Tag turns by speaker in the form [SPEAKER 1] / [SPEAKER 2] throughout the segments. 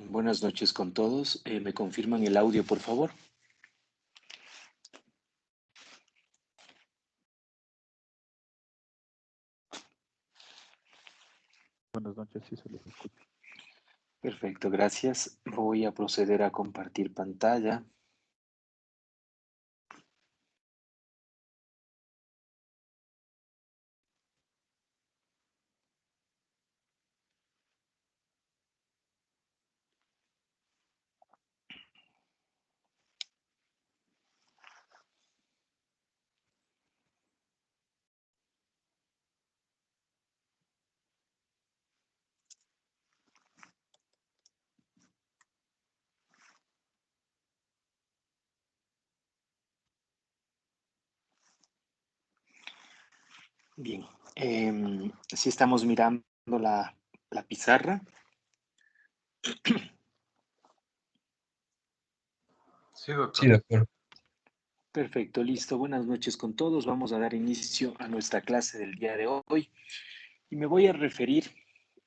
[SPEAKER 1] Buenas noches con todos. ¿Me confirman el audio, por favor?
[SPEAKER 2] Buenas noches, sí se les escucha.
[SPEAKER 1] Perfecto, gracias. Voy a proceder a compartir pantalla. Bien, si estamos mirando la pizarra.
[SPEAKER 2] Sí, doctor.
[SPEAKER 3] Sí, doctor.
[SPEAKER 1] Perfecto, listo. Buenas noches con todos. Vamos a dar inicio a nuestra clase del día de hoy y me voy a referir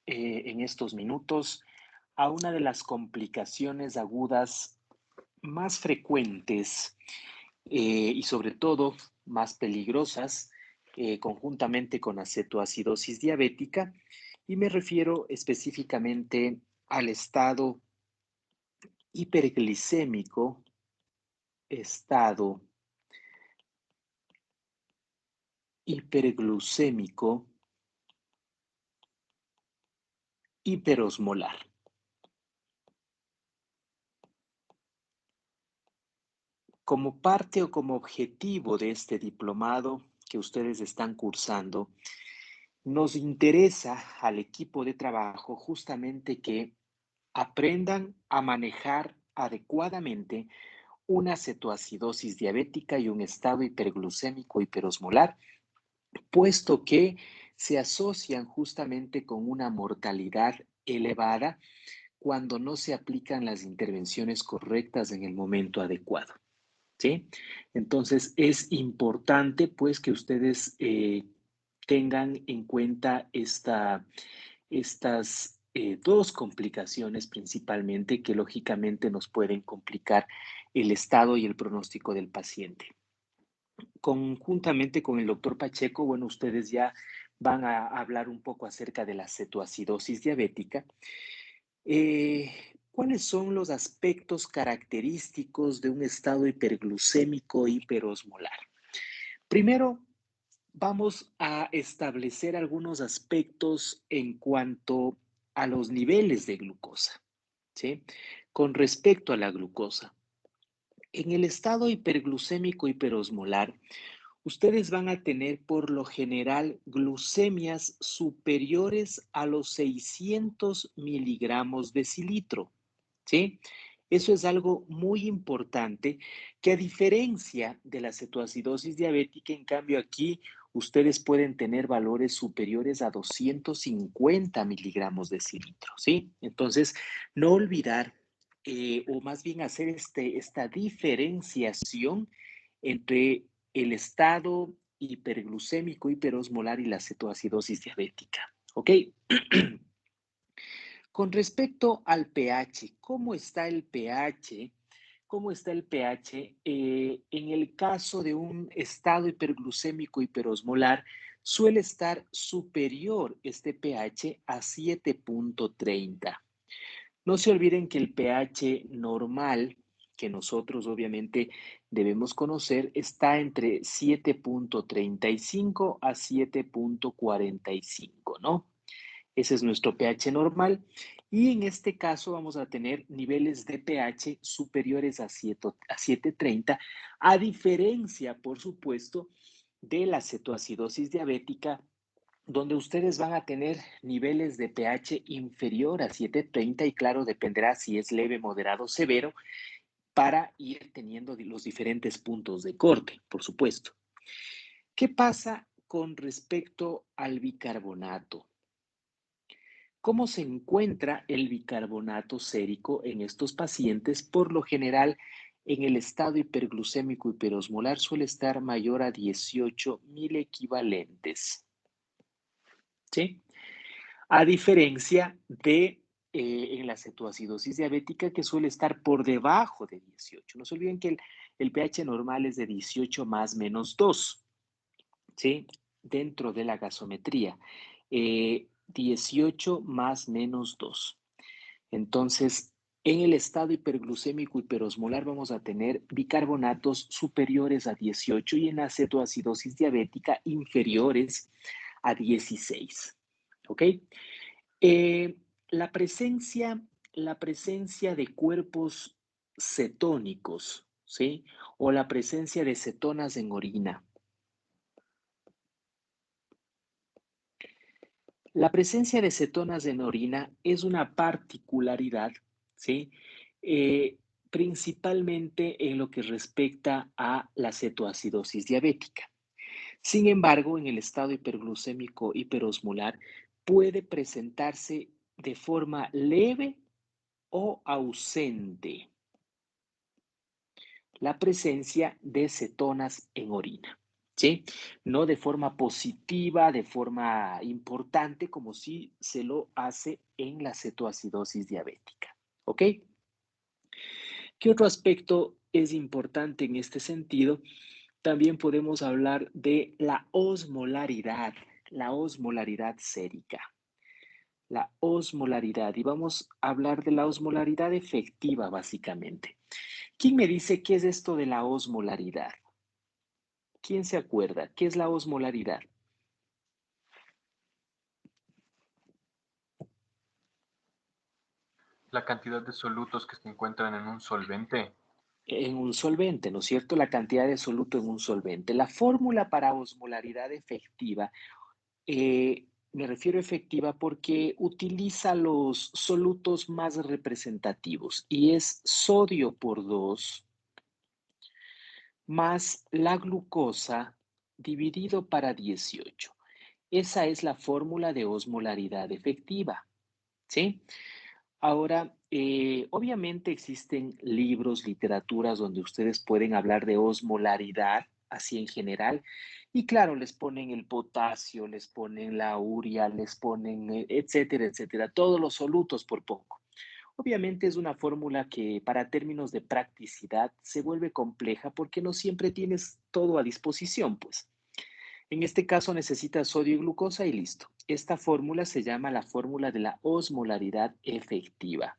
[SPEAKER 1] en estos minutos a una de las complicaciones agudas más frecuentes y sobre todo más peligrosas conjuntamente con acetoacidosis diabética, y me refiero específicamente al estado hiperglicémico, estado hiperglucémico hiperosmolar. Como parte o como objetivo de este diplomado que ustedes están cursando, nos interesa al equipo de trabajo justamente que aprendan a manejar adecuadamente una cetoacidosis diabética y un estado hiperglucémico hiperosmolar, puesto que se asocian justamente con una mortalidad elevada cuando no se aplican las intervenciones correctas en el momento adecuado. ¿Sí? Entonces es importante pues que ustedes tengan en cuenta estas dos complicaciones principalmente que lógicamente nos pueden complicar el estado y el pronóstico del paciente. Conjuntamente con el doctor Pacheco, bueno, ustedes ya van a hablar un poco acerca de la cetoacidosis diabética. ¿Cuáles son los aspectos característicos de un estado hiperglucémico hiperosmolar? Primero, vamos a establecer algunos aspectos en cuanto a los niveles de glucosa, ¿sí? Con respecto a la glucosa, en el estado hiperglucémico hiperosmolar, ustedes van a tener por lo general glucemias superiores a los 600 miligramos decilitro, ¿sí? Eso es algo muy importante que a diferencia de la cetoacidosis diabética, en cambio aquí ustedes pueden tener valores superiores a 250 miligramos decilitro, ¿sí? Entonces, no olvidar o más bien hacer esta diferenciación entre el estado hiperglucémico hiperosmolar y la cetoacidosis diabética, ¿ok? Con respecto al pH, ¿cómo está el pH? ¿Cómo está el pH? En el caso de un estado hiperglucémico hiperosmolar, suele estar superior este pH a 7.30. No se olviden que el pH normal, que nosotros obviamente debemos conocer, está entre 7.35 a 7.45, ¿no? Ese es nuestro pH normal. Y en este caso vamos a tener niveles de pH superiores a 7.30, a diferencia, por supuesto, de la cetoacidosis diabética, donde ustedes van a tener niveles de pH inferior a 7.30 y claro, dependerá si es leve, moderado, severo, para ir teniendo los diferentes puntos de corte, por supuesto. ¿Qué pasa con respecto al bicarbonato? ¿Cómo se encuentra el bicarbonato sérico en estos pacientes? Por lo general, en el estado hiperglucémico hiperosmolar suele estar mayor a 18.000 equivalentes. ¿Sí? A diferencia de en la cetoacidosis diabética, que suele estar por debajo de 18. No se olviden que el pH normal es de 18 más menos 2, ¿sí? Dentro de la gasometría. 18 más menos 2. Entonces, en el estado hiperglucémico hiperosmolar vamos a tener bicarbonatos superiores a 18 y en la cetoacidosis diabética inferiores a 16. ¿Ok? Eh, la, presencia, la presencia de cuerpos cetónicos, ¿sí? O la presencia de cetonas en orina. La presencia de cetonas en orina es una particularidad, ¿sí? Eh, Principalmente en lo que respecta a la cetoacidosis diabética. Sin embargo, en el estado hiperglucémico hiperosmolar puede presentarse de forma leve o ausente la presencia de cetonas en orina, ¿sí? No de forma positiva, de forma importante, como si se lo hace en la cetoacidosis diabética, ¿ok? ¿Qué otro aspecto es importante en este sentido? También podemos hablar de la osmolaridad sérica. La osmolaridad, y vamos a hablar de la osmolaridad efectiva, básicamente. ¿Quién me dice qué es esto de la osmolaridad? ¿Quién se acuerda? ¿Qué es la osmolaridad?
[SPEAKER 2] La cantidad de solutos que se encuentran en un solvente.
[SPEAKER 1] En un solvente, ¿no es cierto? La cantidad de soluto en un solvente. La fórmula para osmolaridad efectiva, me refiero efectiva porque utiliza los solutos más representativos y es sodio por 2 más la glucosa dividido para 18. Esa es la fórmula de osmolaridad efectiva, ¿sí? Ahora, obviamente existen libros, literaturas donde ustedes pueden hablar de osmolaridad, así en general, y claro, les ponen el potasio, les ponen la urea, les ponen, etcétera, etcétera, todos los solutos por poco. Obviamente es una fórmula que para términos de practicidad se vuelve compleja porque no siempre tienes todo a disposición, pues. En este caso necesitas sodio y glucosa y listo. Esta fórmula se llama la fórmula de la osmolaridad efectiva.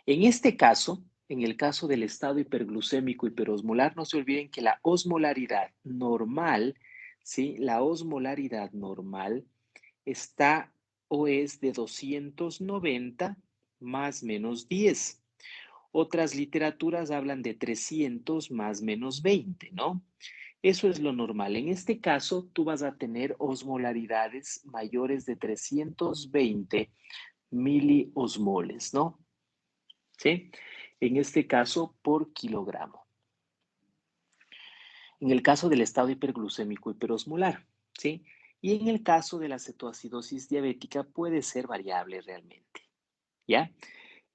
[SPEAKER 1] En este caso, en el caso del estado hiperglucémico hiperosmolar, no se olviden que la osmolaridad normal, ¿sí? La osmolaridad normal está o es de 290 más menos 10. Otras literaturas hablan de 300 más menos 20, ¿no? Eso es lo normal. En este caso, tú vas a tener osmolaridades mayores de 320 miliosmoles, ¿no? ¿Sí? En este caso, por kilogramo. En el caso del estado hiperglucémico hiperosmolar, ¿sí? Y en el caso de la cetoacidosis diabética puede ser variable realmente, ¿ya?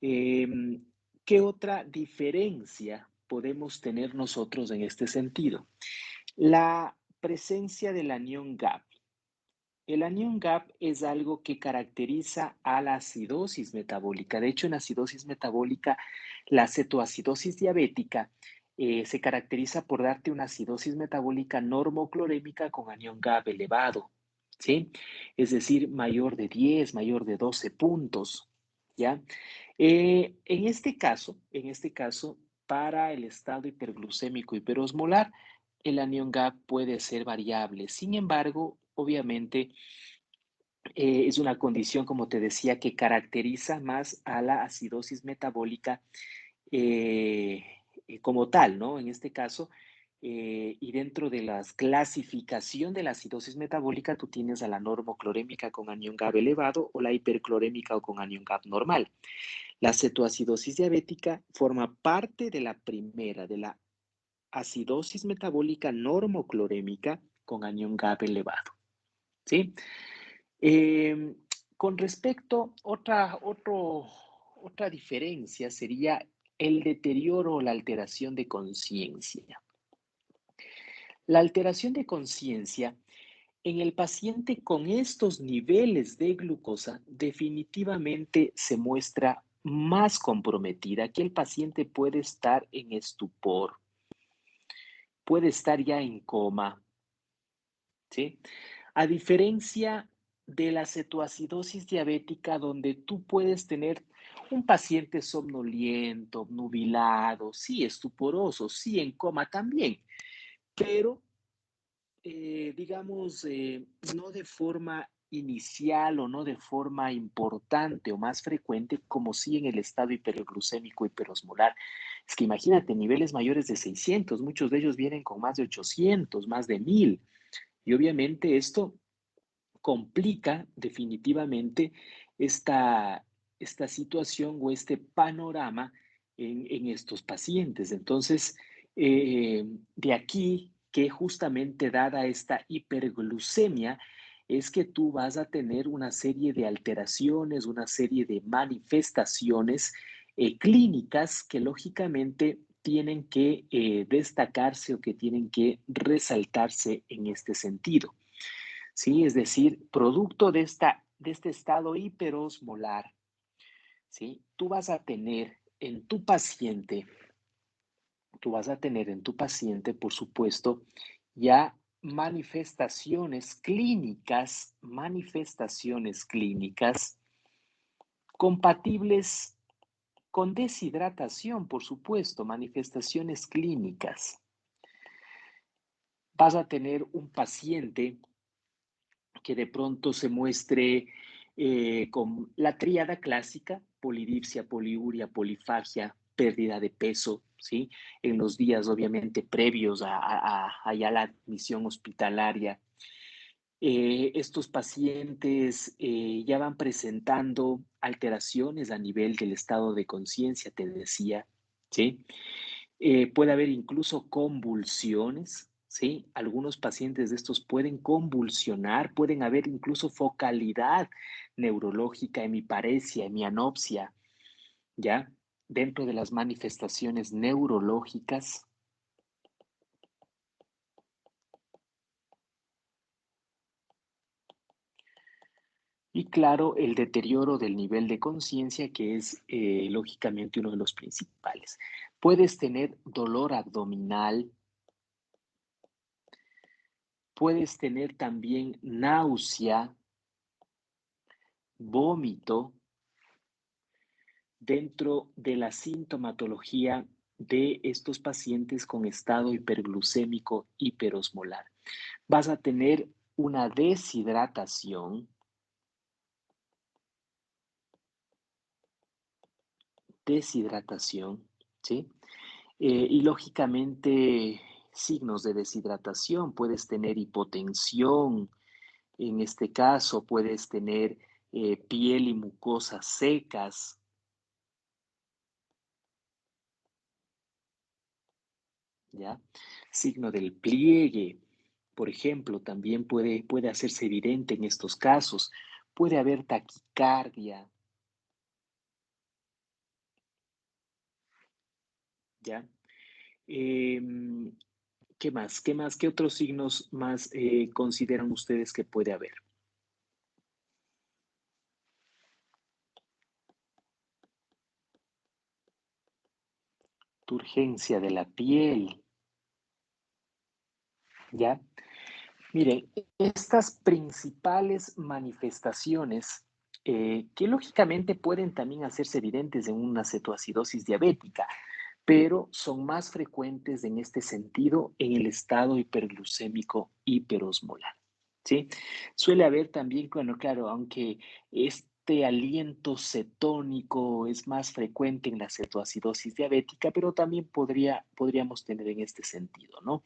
[SPEAKER 1] Em, ¿Qué otra diferencia podemos tener nosotros en este sentido? La presencia del anión GAP. El anión GAP es algo que caracteriza a la acidosis metabólica. De hecho, en acidosis metabólica, la cetoacidosis diabética se caracteriza por darte una acidosis metabólica normoclorémica con anión GAP elevado, ¿sí? Es decir, mayor de 10, mayor de 12 puntos, ¿ya? En este caso, para el estado hiperglucémico hiperosmolar, el anión GAP puede ser variable. Sin embargo, obviamente, es una condición, como te decía, que caracteriza más a la acidosis metabólica eh, como tal, ¿no? En este caso, y dentro de la clasificación de la acidosis metabólica, tú tienes a la normoclorémica con anión GAP elevado o la hiperclorémica o con anión GAP normal. La cetoacidosis diabética forma parte de la primera, de la acidosis metabólica normoclorémica con anión GAP elevado, ¿sí? Eh, con respecto, otra diferencia sería el deterioro o la alteración de conciencia. La alteración de conciencia En el paciente con estos niveles de glucosa, definitivamente se muestra más comprometida. Aquí el paciente puede estar en estupor, puede estar ya en coma, ¿sí? A diferencia de la cetoacidosis diabética, donde tú puedes tener un paciente somnoliento, obnubilado, sí, estuporoso, sí, en coma también, pero digamos, no de forma inicial o no de forma importante o más frecuente como sí en el estado hiperglucémico hiperosmolar. Es que imagínate, niveles mayores de 600, muchos de ellos vienen con más de 800, más de 1000. Y obviamente esto complica definitivamente esta situación o este panorama en estos pacientes. Entonces, de aquí que justamente dada esta hiperglucemia, es que tú vas a tener una serie de alteraciones, una serie de manifestaciones clínicas que lógicamente tienen que destacarse o que tienen que resaltarse en este sentido. ¿Sí? Es decir, producto de este estado hiperosmolar, ¿sí? Tú vas a tener en tu paciente, por supuesto, ya manifestaciones clínicas compatibles con deshidratación, por supuesto, manifestaciones clínicas. Vas a tener un paciente que de pronto se muestre con la tríada clásica, polidipsia, poliuria, polifagia, pérdida de peso, ¿sí? En los días obviamente previos a ya la admisión hospitalaria. Estos pacientes ya van presentando alteraciones a nivel del estado de conciencia, te decía, ¿sí? Puede haber incluso convulsiones, ¿sí? Algunos pacientes de estos pueden convulsionar, pueden haber incluso focalidad neurológica, hemiparesia, hemianopsia, ¿ya? Dentro de las manifestaciones neurológicas. Y claro, el deterioro del nivel de conciencia, que es lógicamente uno de los principales. Puedes tener dolor abdominal, puedes tener también náusea, vómito, dentro de la sintomatología de estos pacientes con estado hiperglucémico hiperosmolar. Vas a tener una deshidratación, ¿sí? Y lógicamente signos de deshidratación, puedes tener hipotensión, en este caso puedes tener piel y mucosas secas, ¿ya? Signo del pliegue, por ejemplo, también puede hacerse evidente en estos casos. Puede haber taquicardia, ¿ya? Em, ¿Qué más? ¿Qué más? ¿Qué otros signos más consideran ustedes que puede haber? Turgencia de la piel, ¿ya? Miren, estas principales manifestaciones que lógicamente pueden también hacerse evidentes en una cetoacidosis diabética, pero son más frecuentes en este sentido en el estado hiperglucémico hiperosmolar, ¿sí? Suele haber también, bueno, claro, aunque este aliento cetónico es más frecuente en la cetoacidosis diabética, pero también podríamos tener en este sentido, ¿no?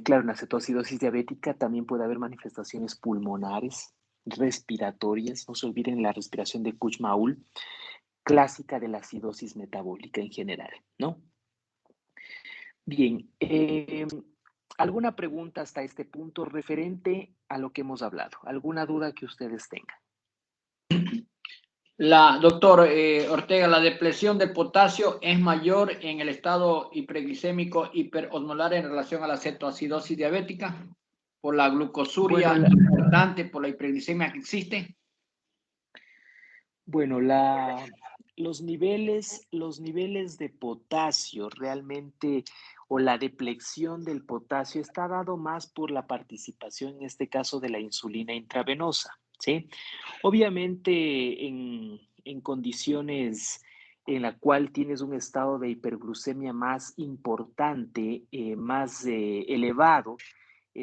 [SPEAKER 1] Claro, en la cetoacidosis diabética también puede haber manifestaciones pulmonares, respiratorias, no se olviden la respiración de Kuchma-Maul, clásica de la acidosis metabólica en general, ¿no? Bien, ¿alguna pregunta hasta este punto referente a lo que hemos hablado? ¿Alguna duda que ustedes tengan?
[SPEAKER 3] Doctor Ortega, la depresión del potasio es mayor en el estado hiperglicémico hiperosmolar en relación a la cetoacidosis diabética. por la glucosuria
[SPEAKER 1] Bueno,
[SPEAKER 3] importante, por la hiperglicemia que existe?
[SPEAKER 1] Bueno, los niveles de potasio realmente, o la depleción del potasio está dado más por la participación, en este caso, de la insulina intravenosa, ¿sí? Obviamente, en condiciones en la cual tienes un estado de hiperglucemia más importante, más elevado,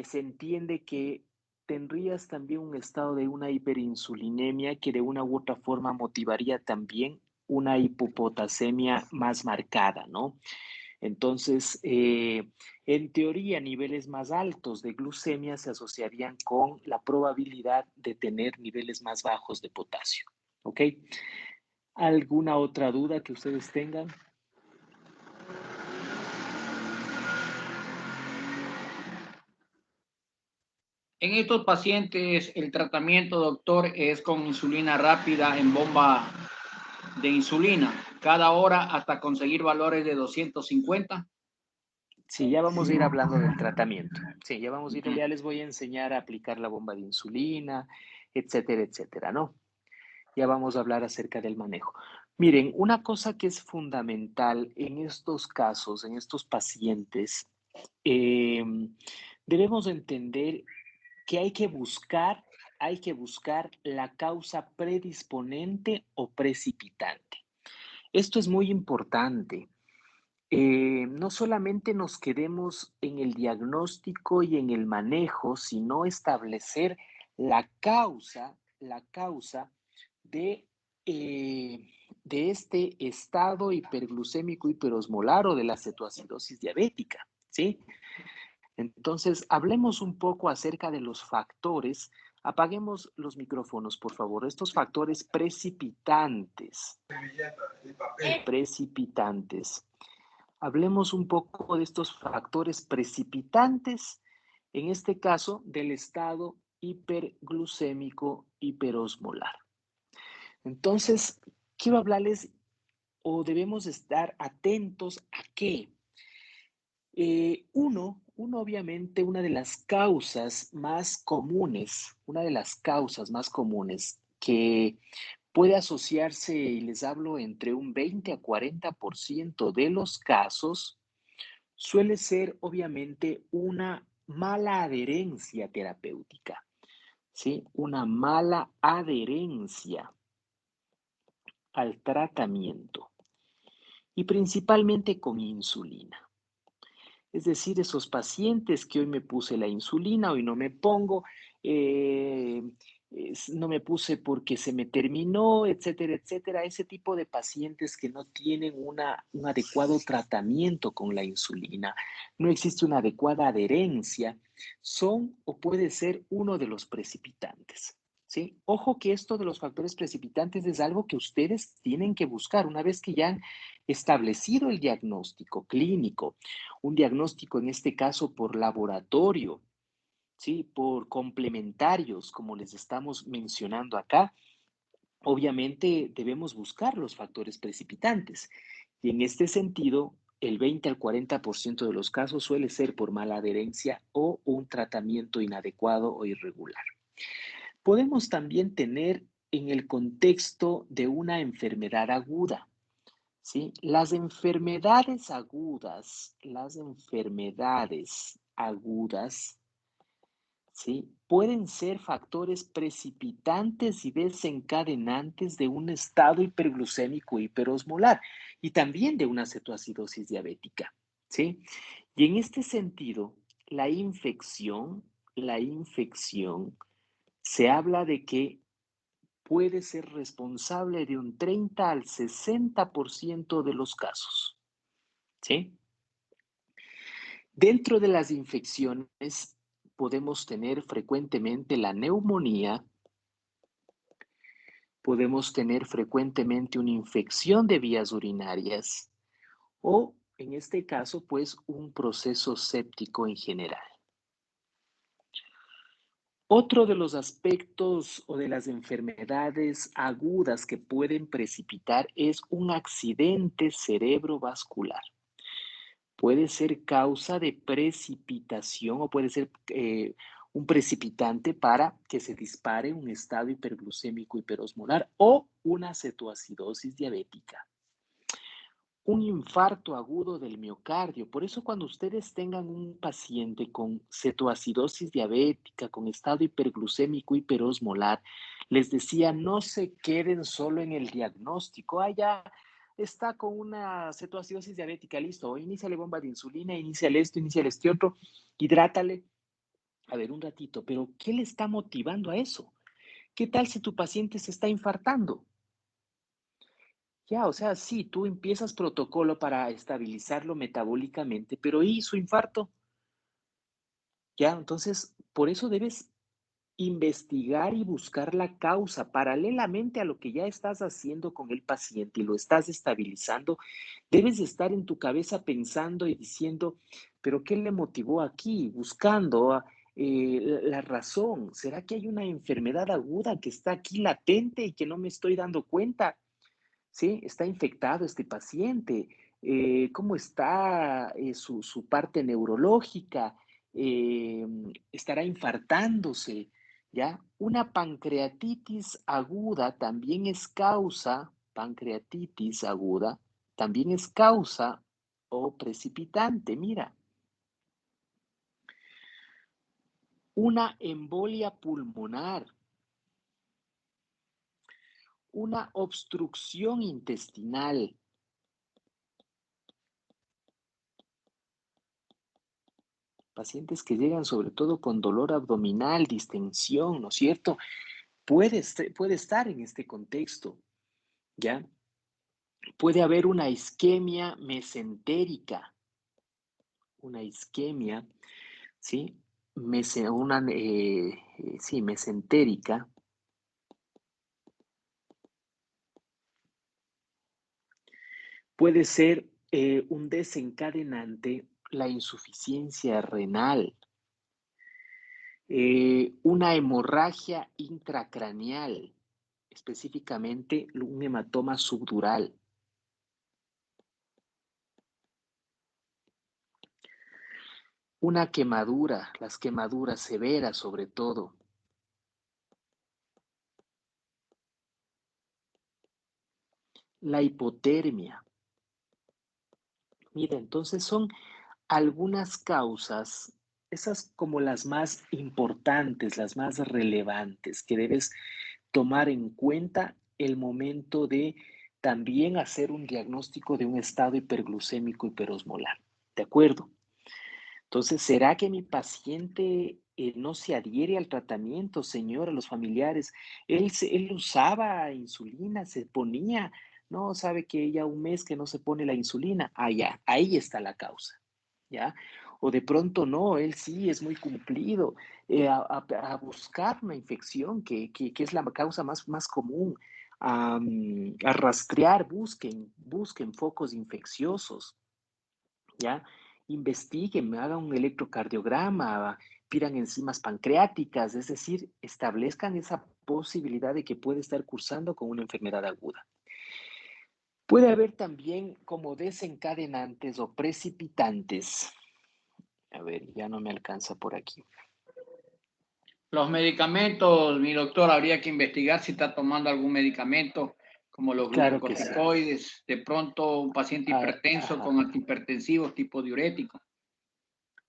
[SPEAKER 1] se entiende que tendrías también un estado de una hiperinsulinemia que de una u otra forma motivaría también una hipopotasemia más marcada, ¿no? Entonces, en teoría, niveles más altos de glucemia se asociarían con la probabilidad de tener niveles más bajos de potasio, ¿ok? ¿Alguna otra duda que ustedes tengan?
[SPEAKER 3] En estos pacientes, el tratamiento, doctor, es con insulina rápida en bomba de insulina, cada hora hasta conseguir valores de 250.
[SPEAKER 1] Sí, ya vamos a ir hablando del tratamiento. Sí, ya vamos a ir, ya les voy a enseñar a aplicar la bomba de insulina, etcétera, etcétera, ¿no? Ya vamos a hablar acerca del manejo. Miren, una cosa que es fundamental en estos casos, en estos pacientes, eh, debemos entender que hay que buscar la causa predisponente o precipitante. Esto es muy importante. No solamente nos quedemos en el diagnóstico y en el manejo, sino establecer la causa de, eh, de este estado hiperglucémico hiperosmolar o de la cetoacidosis diabética, ¿sí? Entonces, hablemos un poco acerca de los factores. Apaguemos los micrófonos, por favor. Estos factores precipitantes, precipitantes. Hablemos un poco de estos factores precipitantes, en este caso del estado hiperglucémico hiperosmolar. Entonces, quiero hablarles o debemos estar atentos a qué. Obviamente, una de las causas más comunes, que puede asociarse, y les hablo entre un 20 a 40% de los casos, suele ser obviamente una mala adherencia terapéutica, ¿sí? Una mala adherencia al tratamiento y principalmente con insulina. Es decir, esos pacientes que hoy me puse la insulina, hoy no me pongo, eh, no me puse porque se me terminó, etcétera, etcétera. Ese tipo de pacientes que no tienen un adecuado tratamiento con la insulina, no existe una adecuada adherencia, son o puede ser uno de los precipitantes. ¿Sí? Ojo que esto de los factores precipitantes es algo que ustedes tienen que buscar una vez que ya han establecido el diagnóstico clínico, un diagnóstico en este caso por laboratorio, ¿sí? Por complementarios, como les estamos mencionando acá. Obviamente debemos buscar los factores precipitantes y en este sentido el 20 al 40% de los casos suele ser por mala adherencia o un tratamiento inadecuado o irregular. Podemos también tener en el contexto de una enfermedad aguda, ¿sí? Las enfermedades agudas, ¿sí? Pueden ser factores precipitantes y desencadenantes de un estado hiperglucémico hiperosmolar y también de una cetoacidosis diabética, ¿sí? Y en este sentido, la infección, se habla de que puede ser responsable de un 30 al 60% de los casos, ¿sí? Dentro de las infecciones podemos tener frecuentemente la neumonía, podemos tener frecuentemente una infección de vías urinarias o, en este caso, pues un proceso séptico en general. Otro de los aspectos o de las enfermedades agudas que pueden precipitar es un accidente cerebrovascular. Puede ser causa de precipitación o puede ser un precipitante para que se dispare un estado hiperglucémico hiperosmolar o una cetoacidosis diabética. Un infarto agudo del miocardio. Por eso cuando ustedes tengan un paciente con cetoacidosis diabética, con estado hiperglucémico hiperosmolar, les decía, no se queden solo en el diagnóstico. Ah, ya está con una cetoacidosis diabética, listo. Iníciale bomba de insulina, iníciale esto, iníciale este otro, hidrátale. A ver, un ratito, pero ¿qué le está motivando a eso? ¿Qué tal si tu paciente se está infartando? Ya, o sea, sí, tú empiezas protocolo para estabilizarlo metabólicamente, pero ¿y su infarto? Ya, entonces, por eso debes investigar y buscar la causa paralelamente a lo que ya estás haciendo con el paciente y lo estás estabilizando. Debes de estar en tu cabeza pensando y diciendo, pero ¿qué le motivó aquí? Buscando la razón. ¿Será que hay una enfermedad aguda que está aquí latente y que no me estoy dando cuenta? ¿Sí? ¿Está infectado este paciente? ¿Cómo está su parte neurológica? ¿Estará infartándose? ¿Ya? Una pancreatitis aguda también es causa, pancreatitis aguda, también es causa o precipitante, mira. Una embolia pulmonar, una obstrucción intestinal, pacientes que llegan sobre todo con dolor abdominal, distensión, ¿no es cierto? Puede estar en este contexto, ¿ya? Puede haber una isquemia, ¿sí? Sí, mesentérica. Puede ser un desencadenante la insuficiencia renal, una hemorragia intracraneal, específicamente un hematoma subdural. Una quemadura, las quemaduras severas sobre todo. La hipotermia. Mira, entonces son algunas causas, esas como las más importantes, las más relevantes que debes tomar en cuenta el momento de también hacer un diagnóstico de un estado hiperglucémico hiperosmolar. ¿De acuerdo? Entonces, ¿será que mi paciente no se adhiere al tratamiento, señor, a los familiares? Él usaba insulina, se ponía, no, sabe que ya un mes que no se pone la insulina. Ah, ya, ahí está la causa, ¿ya? O de pronto no, él sí es muy cumplido a buscar una infección que es la causa más común, a rastrear, busquen focos infecciosos, ¿ya? Investiguen, hagan un electrocardiograma, pidan enzimas pancreáticas, es decir, establezcan esa posibilidad de que puede estar cursando con una enfermedad aguda. Puede haber también como desencadenantes o precipitantes. A ver, ya no me alcanza por aquí.
[SPEAKER 3] Los medicamentos, mi doctor, habría que investigar si está tomando algún medicamento, como los
[SPEAKER 1] Claro que sí.
[SPEAKER 3] glucocorticoides, de pronto un paciente hipertenso
[SPEAKER 1] Ajá.
[SPEAKER 3] con antihipertensivos tipo diurético.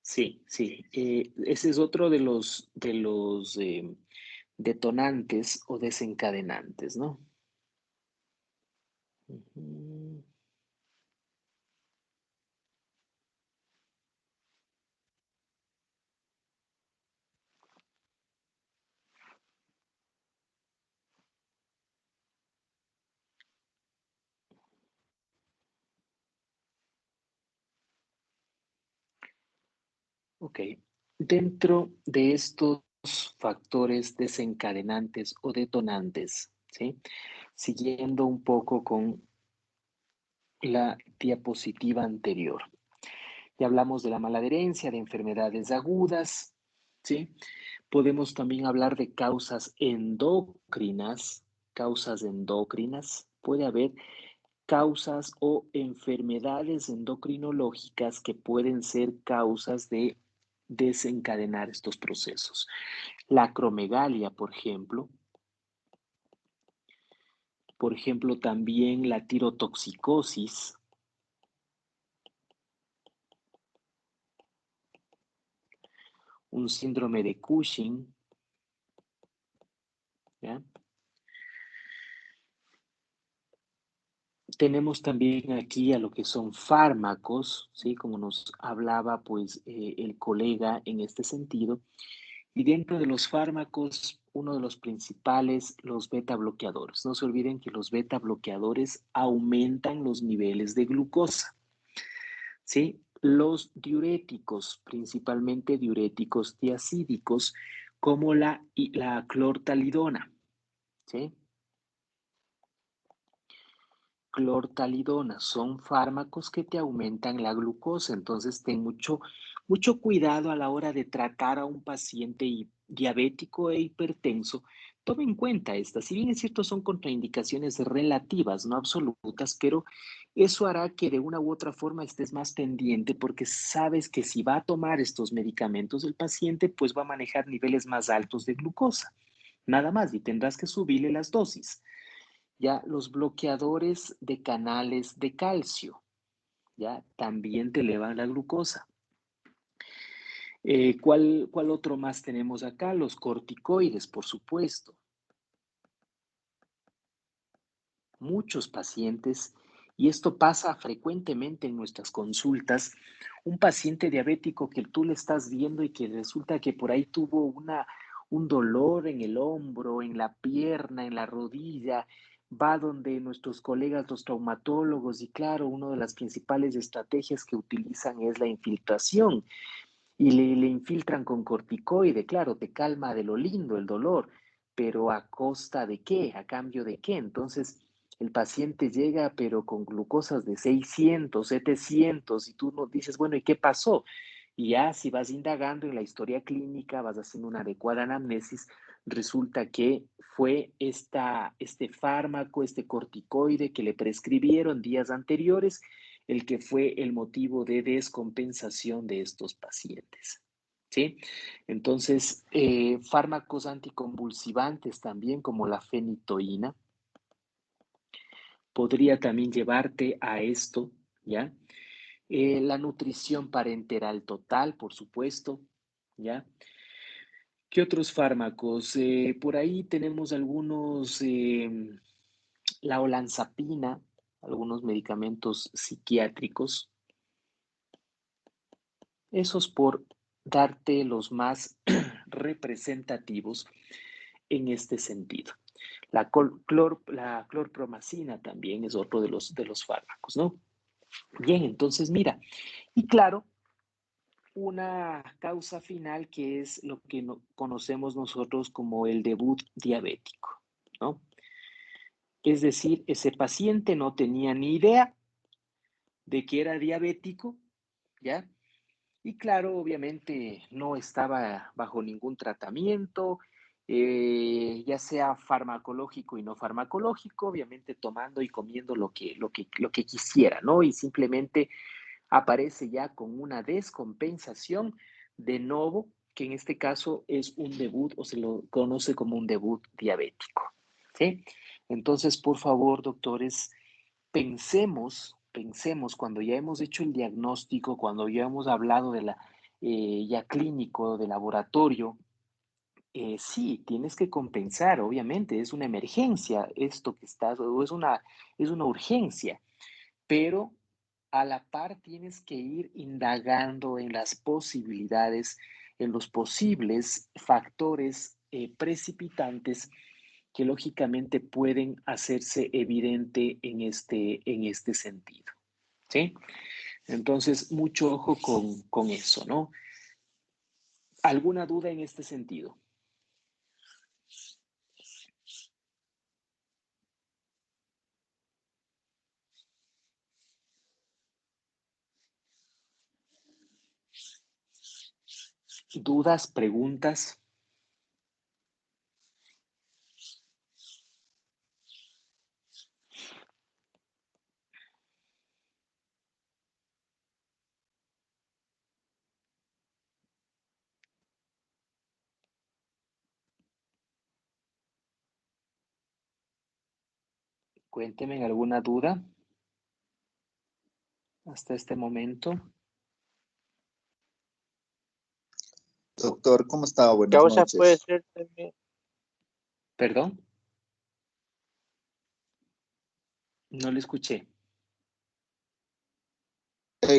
[SPEAKER 1] Sí, sí. Ese es otro de los detonantes o desencadenantes, ¿no? Ujú. Ok, dentro de estos factores desencadenantes o detonantes, ¿sí? Siguiendo un poco con la diapositiva anterior. Ya hablamos de la mala adherencia, de enfermedades agudas, ¿sí? Podemos también hablar de causas endocrinas, Puede haber causas o enfermedades endocrinológicas que pueden ser causas de desencadenar estos procesos. La acromegalia, por ejemplo, también la tirotoxicosis, un síndrome de Cushing, ¿ya? Tenemos también aquí a lo que son fármacos, ¿sí? Como nos hablaba pues el colega en este sentido. Y dentro de los fármacos, uno de los principales, los beta bloqueadores. No se olviden que los beta bloqueadores aumentan los niveles de glucosa, ¿sí? Los diuréticos, principalmente diuréticos tiacídicos, como la clortalidona, ¿sí? Clortalidona son fármacos que te aumentan la glucosa, entonces ten mucho cuidado a la hora de tratar a un paciente diabético e hipertenso. Toma en cuenta estas, si bien es cierto son contraindicaciones relativas, no absolutas, pero eso hará que de una u otra forma estés más pendiente porque sabes que si va a tomar estos medicamentos el paciente, pues va a manejar niveles más altos de glucosa, nada más, y tendrás que subirle las dosis. Ya los bloqueadores de canales de calcio, ya también te elevan la glucosa. ¿Cuál otro más tenemos acá? Los corticoides, por supuesto. Muchos pacientes, y esto pasa frecuentemente en nuestras consultas, un paciente diabético que tú le estás viendo y que resulta que por ahí tuvo un dolor en el hombro, en la pierna, en la rodilla, va donde nuestros colegas, los traumatólogos, y claro, una de las principales estrategias que utilizan es la infiltración y le infiltran con corticoide, claro, te calma de lo lindo el dolor, pero ¿a costa de qué? ¿A cambio de qué? Entonces, el paciente llega, pero con glucosas de 600, 700, y tú nos dices, bueno, ¿y qué pasó? Y ya si vas indagando en la historia clínica, vas haciendo una adecuada anamnesis, resulta que fue este fármaco, este corticoide que le prescribieron días anteriores, el que fue el motivo de descompensación de estos pacientes. ¿Sí? Entonces, fármacos anticonvulsivantes también, como la fenitoína, podría también llevarte a esto, ¿ya? La nutrición parenteral total, por supuesto, ¿ya? ¿Qué otros fármacos? Por ahí tenemos algunos, la olanzapina, algunos medicamentos psiquiátricos, esos por darte los más representativos en este sentido. La clorpromacina también es otro de los fármacos, ¿no? Bien, entonces mira, y claro, una causa final que es lo que conocemos nosotros como el debut diabético, ¿no? Es decir, ese paciente no tenía ni idea de que era diabético, ¿ya? Y claro, obviamente no estaba bajo ningún tratamiento, ya sea farmacológico y no farmacológico, obviamente tomando y comiendo lo que quisiera, ¿no? Y simplemente aparece ya con una descompensación de novo, que en este caso es un debut o se lo conoce como un debut diabético, ¿sí? Entonces, por favor, doctores, pensemos cuando ya hemos hecho el diagnóstico, cuando ya hemos hablado de la ya clínico, de laboratorio, sí, tienes que compensar, obviamente, es una emergencia esto que estás, o es una urgencia, pero a la par tienes que ir indagando en las posibilidades, en los posibles factores precipitantes que lógicamente pueden hacerse evidente en este sentido, ¿sí? Entonces, mucho ojo con eso, ¿no? ¿Alguna duda en este sentido? ¿Dudas, preguntas? Cuénteme alguna duda hasta este momento.
[SPEAKER 4] Doctor, ¿cómo está?
[SPEAKER 5] ¿Qué
[SPEAKER 4] Buenas
[SPEAKER 5] causa puede
[SPEAKER 4] noches.
[SPEAKER 5] ser también?
[SPEAKER 1] ¿Perdón? No le escuché.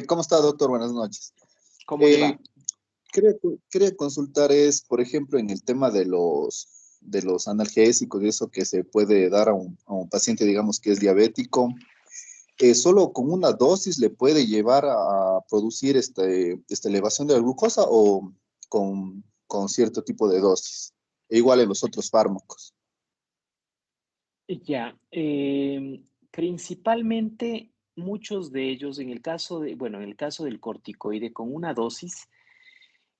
[SPEAKER 4] ¿Cómo está, doctor? Buenas noches.
[SPEAKER 1] ¿Cómo le va?
[SPEAKER 4] Quería consultar por ejemplo, en el tema de los analgésicos y eso que se puede dar a un paciente, digamos, que es diabético. ¿Solo con una dosis le puede llevar a producir esta elevación de la glucosa o con cierto tipo de dosis? E igual en los otros fármacos.
[SPEAKER 1] Ya, principalmente muchos de ellos, en el caso en el caso del corticoide, con una dosis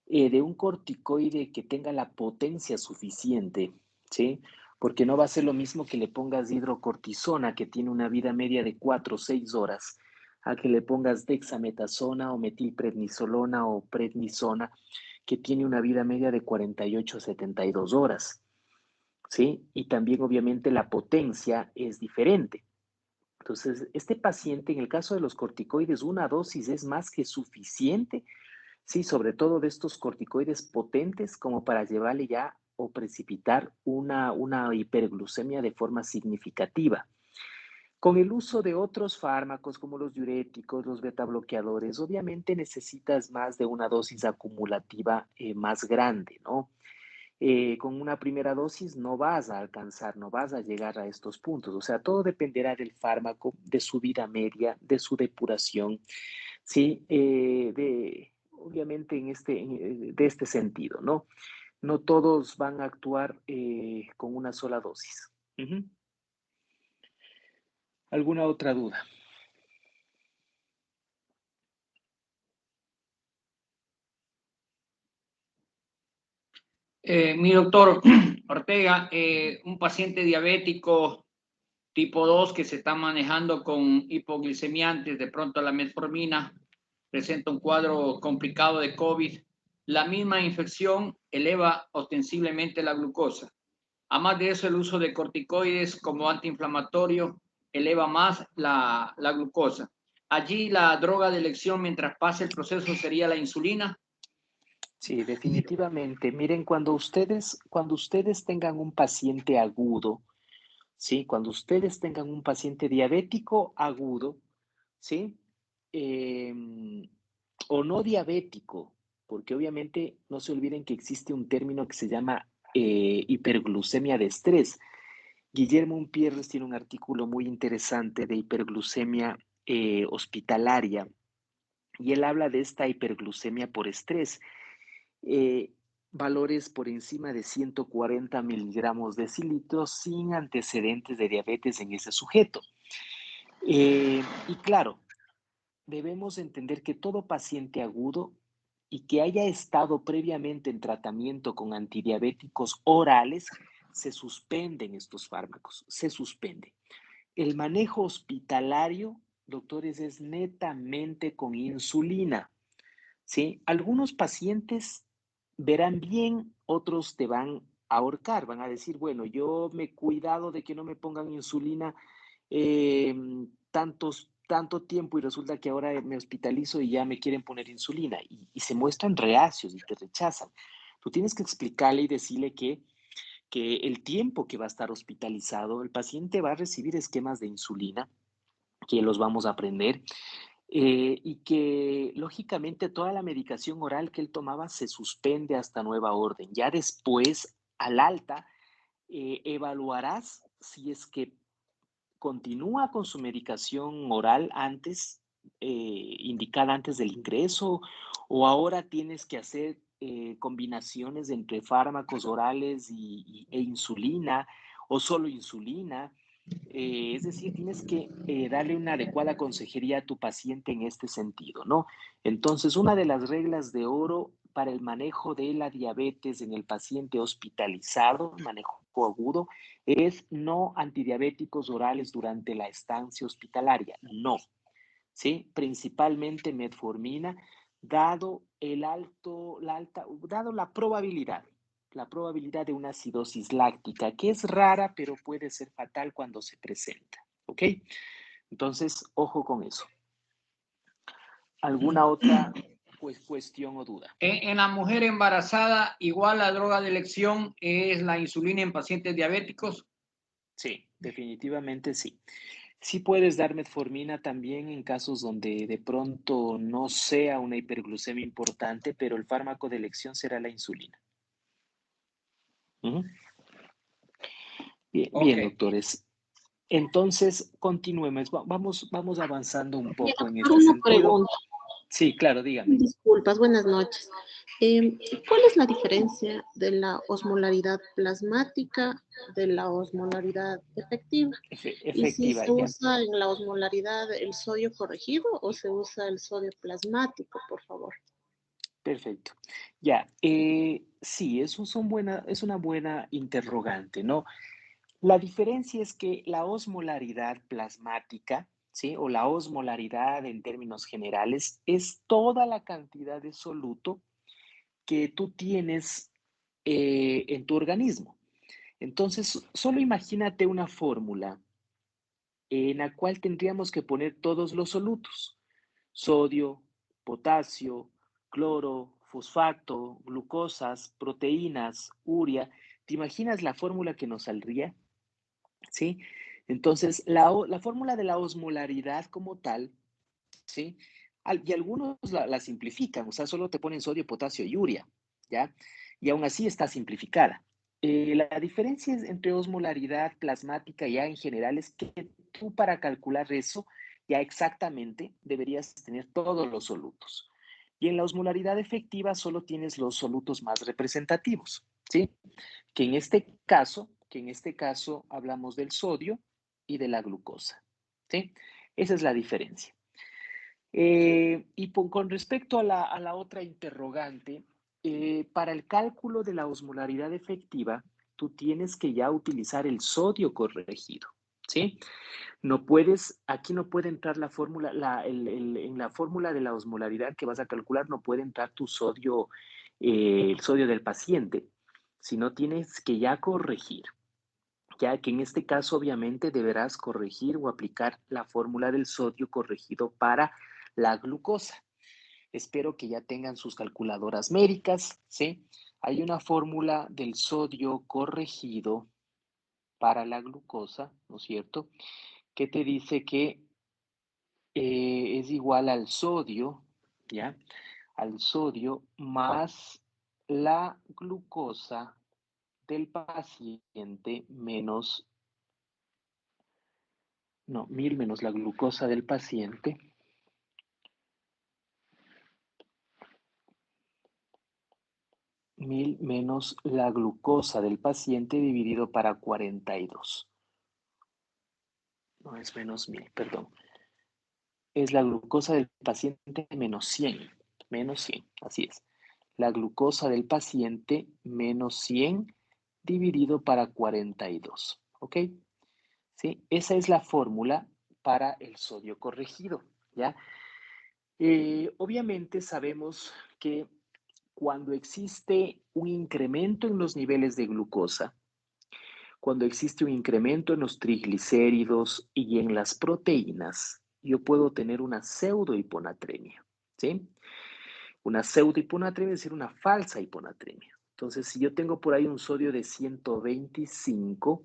[SPEAKER 1] de un corticoide que tenga la potencia suficiente, ¿sí? Porque no va a ser lo mismo que le pongas hidrocortisona, que tiene una vida media de 4 o 6 horas, a que le pongas dexametasona o metilprednisolona o prednisona, que tiene una vida media de 48 a 72 horas. ¿Sí? Y también obviamente la potencia es diferente. Entonces, este paciente, en el caso de los corticoides, una dosis es más que suficiente, sí, sobre todo de estos corticoides potentes como para llevarle ya o precipitar una hiperglucemia de forma significativa. Con el uso de otros fármacos como los diuréticos, los betabloqueadores, obviamente necesitas más de una dosis acumulativa más grande, ¿no? Con una primera dosis no vas a alcanzar, no vas a llegar a estos puntos. O sea, todo dependerá del fármaco, de su vida media, de su depuración, ¿sí? Obviamente de este sentido, ¿no? No todos van a actuar con una sola dosis. Ujú. ¿Alguna otra duda?
[SPEAKER 3] Mi doctor Ortega, un paciente diabético tipo 2 que se está manejando con hipoglicemiantes, de pronto la metformina presenta un cuadro complicado de COVID. La misma infección eleva ostensiblemente la glucosa. Además de eso, el uso de corticoides como antiinflamatorio eleva más la glucosa. Allí la droga de elección mientras pase el proceso sería la insulina.
[SPEAKER 1] Sí, definitivamente. Miren, cuando ustedes tengan un paciente agudo, ¿sí? Cuando ustedes tengan un paciente diabético agudo, ¿sí? O no diabético, porque obviamente no se olviden que existe un término que se llama hiperglucemia de estrés. Guillermo Umpierres tiene un artículo muy interesante de hiperglucemia hospitalaria y él habla de esta hiperglucemia por estrés. Eh, Valores por encima de 140 miligramos de decilitros sin antecedentes de diabetes en ese sujeto. Y claro, debemos entender que todo paciente agudo y que haya estado previamente en tratamiento con antidiabéticos orales, se suspenden estos fármacos, se suspende. El manejo hospitalario, doctores, es netamente con insulina. ¿Sí? Algunos pacientes verán bien, otros te van a ahorcar, van a decir, bueno, yo me he cuidado de que no me pongan insulina eh, tanto tiempo y resulta que ahora me hospitalizo y ya me quieren poner insulina y se muestran reacios y te rechazan. Tú tienes que explicarle y decirle que el tiempo que va a estar hospitalizado, el paciente va a recibir esquemas de insulina, que los vamos a aprender, y que lógicamente toda la medicación oral que él tomaba se suspende hasta nueva orden. Ya después, al alta, evaluarás si es que continúa con su medicación oral antes, indicada antes del ingreso, o ahora tienes que hacer combinaciones entre fármacos orales e insulina, o solo insulina. Es decir, tienes que darle una adecuada consejería a tu paciente en este sentido, ¿no? Entonces, una de las reglas de oro para el manejo de la diabetes en el paciente hospitalizado, manejo agudo, es no antidiabéticos orales durante la estancia hospitalaria, no, ¿sí? Principalmente metformina, dado dado la probabilidad de una acidosis láctica, que es rara, pero puede ser fatal cuando se presenta, ¿ok? ¿ok? Entonces, ojo con eso. ¿Alguna otra cuestión o duda?
[SPEAKER 3] En la mujer embarazada, igual la droga de elección es la insulina en pacientes diabéticos.
[SPEAKER 1] Sí, definitivamente sí. Sí puedes dar metformina también en casos donde de pronto no sea una hiperglucemia importante, pero el fármaco de elección será la insulina. Ujú. Bien, bien, doctores. Entonces, continuemos. Vamos avanzando un poco en este
[SPEAKER 5] Una
[SPEAKER 1] sentido.
[SPEAKER 5] pregunta.
[SPEAKER 1] Sí, claro, dígame.
[SPEAKER 5] Disculpas, buenas noches. ¿Cuál es la diferencia de la osmolaridad plasmática de la osmolaridad efectiva? ¿Y si
[SPEAKER 1] Efectiva,
[SPEAKER 5] se
[SPEAKER 1] ya.
[SPEAKER 5] usa en la osmolaridad el sodio corregido o se usa el sodio plasmático, por favor?
[SPEAKER 1] Perfecto. Ya, sí, eso es una buena interrogante, ¿no? La diferencia es que la osmolaridad plasmática, ¿sí? O la osmolaridad en términos generales es toda la cantidad de soluto que tú tienes en tu organismo. Entonces, solo imagínate una fórmula en la cual tendríamos que poner todos los solutos: sodio, potasio, cloro, fosfato, glucosas, proteínas, urea. ¿Te imaginas la fórmula que nos saldría? ¿Sí? Entonces, la fórmula de la osmolaridad como tal, ¿sí? Y algunos la simplifican, o sea, solo te ponen sodio, potasio y urea, ¿ya? Y aún así está simplificada. La diferencia entre osmolaridad plasmática ya en general es que tú para calcular eso ya exactamente deberías tener todos los solutos. Y en la osmolaridad efectiva solo tienes los solutos más representativos, ¿sí? Que en este caso hablamos del sodio y de la glucosa, ¿sí? Esa es la diferencia. Con respecto a la otra interrogante, para el cálculo de la osmolaridad efectiva, tú tienes que ya utilizar el sodio corregido, ¿sí? Aquí no puede entrar la fórmula, en la fórmula de la osmolaridad que vas a calcular no puede entrar tu sodio, el sodio del paciente, sino tienes que ya corregir, ya que en este caso obviamente deberás corregir o aplicar la fórmula del sodio corregido para la glucosa. Espero que ya tengan sus calculadoras médicas, ¿sí? Hay una fórmula del sodio corregido para la glucosa, ¿no es cierto? Que te dice que es igual al sodio, ¿ya? Al sodio más la glucosa del paciente menos, no, 1000 menos la glucosa del paciente. Mil menos la glucosa del paciente dividido para 42. No es menos 1000, perdón. Es la glucosa del paciente menos 100. Menos 100, así es. La glucosa del paciente menos 100 dividido para 42. ¿Ok? ¿Sí? Esa es la fórmula para el sodio corregido. ¿Ya? Obviamente sabemos que cuando existe un incremento en los niveles de glucosa, cuando existe un incremento en los triglicéridos y en las proteínas, yo puedo tener una pseudohiponatremia, ¿sí? Una pseudohiponatremia es decir, una falsa hiponatremia. Entonces, si yo tengo por ahí un sodio de 125,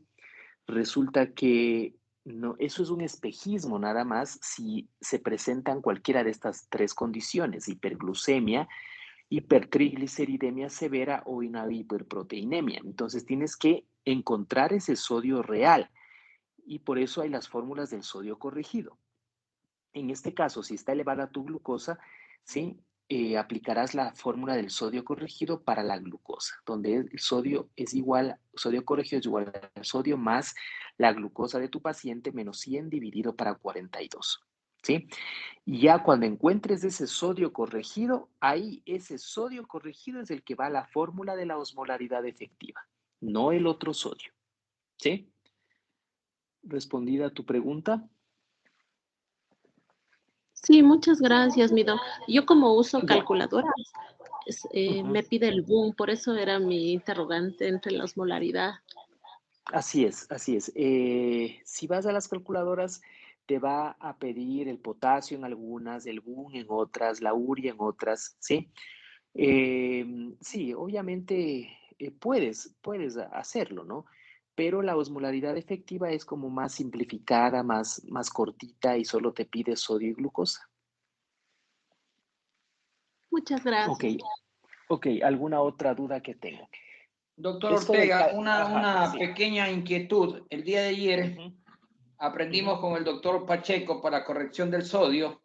[SPEAKER 1] resulta que no, eso es un espejismo nada más si se presentan cualquiera de estas tres condiciones: hiperglucemia, hipertrigliceridemia severa o una hiperproteinemia. Entonces tienes que encontrar ese sodio real y por eso hay las fórmulas del sodio corregido. En este caso, si está elevada tu glucosa, ¿sí? Aplicarás la fórmula del sodio corregido para la glucosa, donde el sodio corregido es igual al sodio más la glucosa de tu paciente menos 100 dividido para 42. ¿Sí? Y ya cuando encuentres ese sodio corregido, ahí ese sodio corregido es el que va a la fórmula de la osmolaridad efectiva, no el otro sodio. ¿Sí? ¿Respondida tu pregunta?
[SPEAKER 5] Sí, muchas gracias, Mido. Yo como uso
[SPEAKER 1] Ya.
[SPEAKER 5] calculadoras, me pide el boom, por eso era mi interrogante entre la osmolaridad.
[SPEAKER 1] Así es, así es. Si vas a las calculadoras, te va a pedir el potasio en algunas, el BUN en otras, la urea en otras, ¿sí? Sí, obviamente puedes hacerlo, ¿no? Pero la osmolaridad efectiva es como más simplificada, más cortita y solo te pide sodio y glucosa.
[SPEAKER 5] Muchas
[SPEAKER 1] Ok,
[SPEAKER 5] gracias.
[SPEAKER 1] ok, ¿alguna otra duda que tengo?
[SPEAKER 3] Doctor
[SPEAKER 1] Esto del
[SPEAKER 3] Ortega,
[SPEAKER 1] Ajá,
[SPEAKER 3] una
[SPEAKER 1] sí.
[SPEAKER 3] pequeña inquietud. El día de ayer
[SPEAKER 1] Ujú,
[SPEAKER 3] aprendimos
[SPEAKER 1] ujú,
[SPEAKER 3] con el doctor Pacheco para corrección del sodio.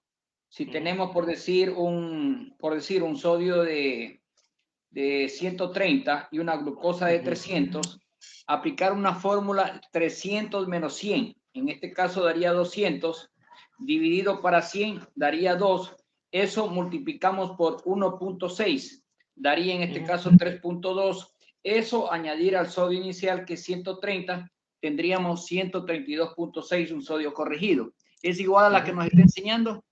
[SPEAKER 3] Si
[SPEAKER 1] ujú,
[SPEAKER 3] tenemos, por decir un sodio de 130 y una glucosa de
[SPEAKER 1] ujú,
[SPEAKER 3] 300, aplicar una fórmula 300 menos 100. En este caso daría 200, dividido para 100 daría 2. Eso multiplicamos por 1.6, daría en este
[SPEAKER 1] ujú.
[SPEAKER 3] caso 3.2. Eso añadir al sodio inicial que es 130, tendríamos 132.6, un sodio corregido. ¿Es igual a la que
[SPEAKER 1] Ujú.
[SPEAKER 3] nos está enseñando?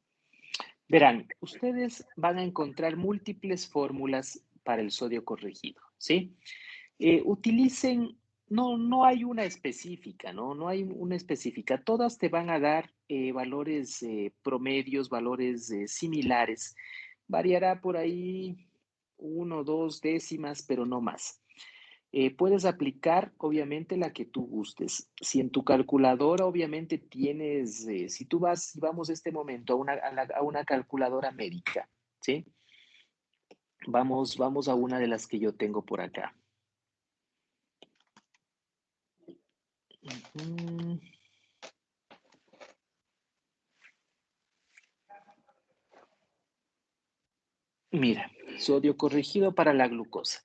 [SPEAKER 1] Verán, ustedes van a encontrar múltiples fórmulas para el sodio corregido, ¿sí? Utilicen, no hay una específica, ¿no? No hay una específica. Todas te van a dar valores promedios, valores similares. Variará por ahí 1 o 2 décimas, pero no más. Puedes aplicar, obviamente, la que tú gustes. Si en tu calculadora, obviamente, tienes, si vamos este momento a una calculadora médica, ¿sí? Vamos a una de las que yo tengo por acá. Ujú. Mira, sodio corregido para la glucosa.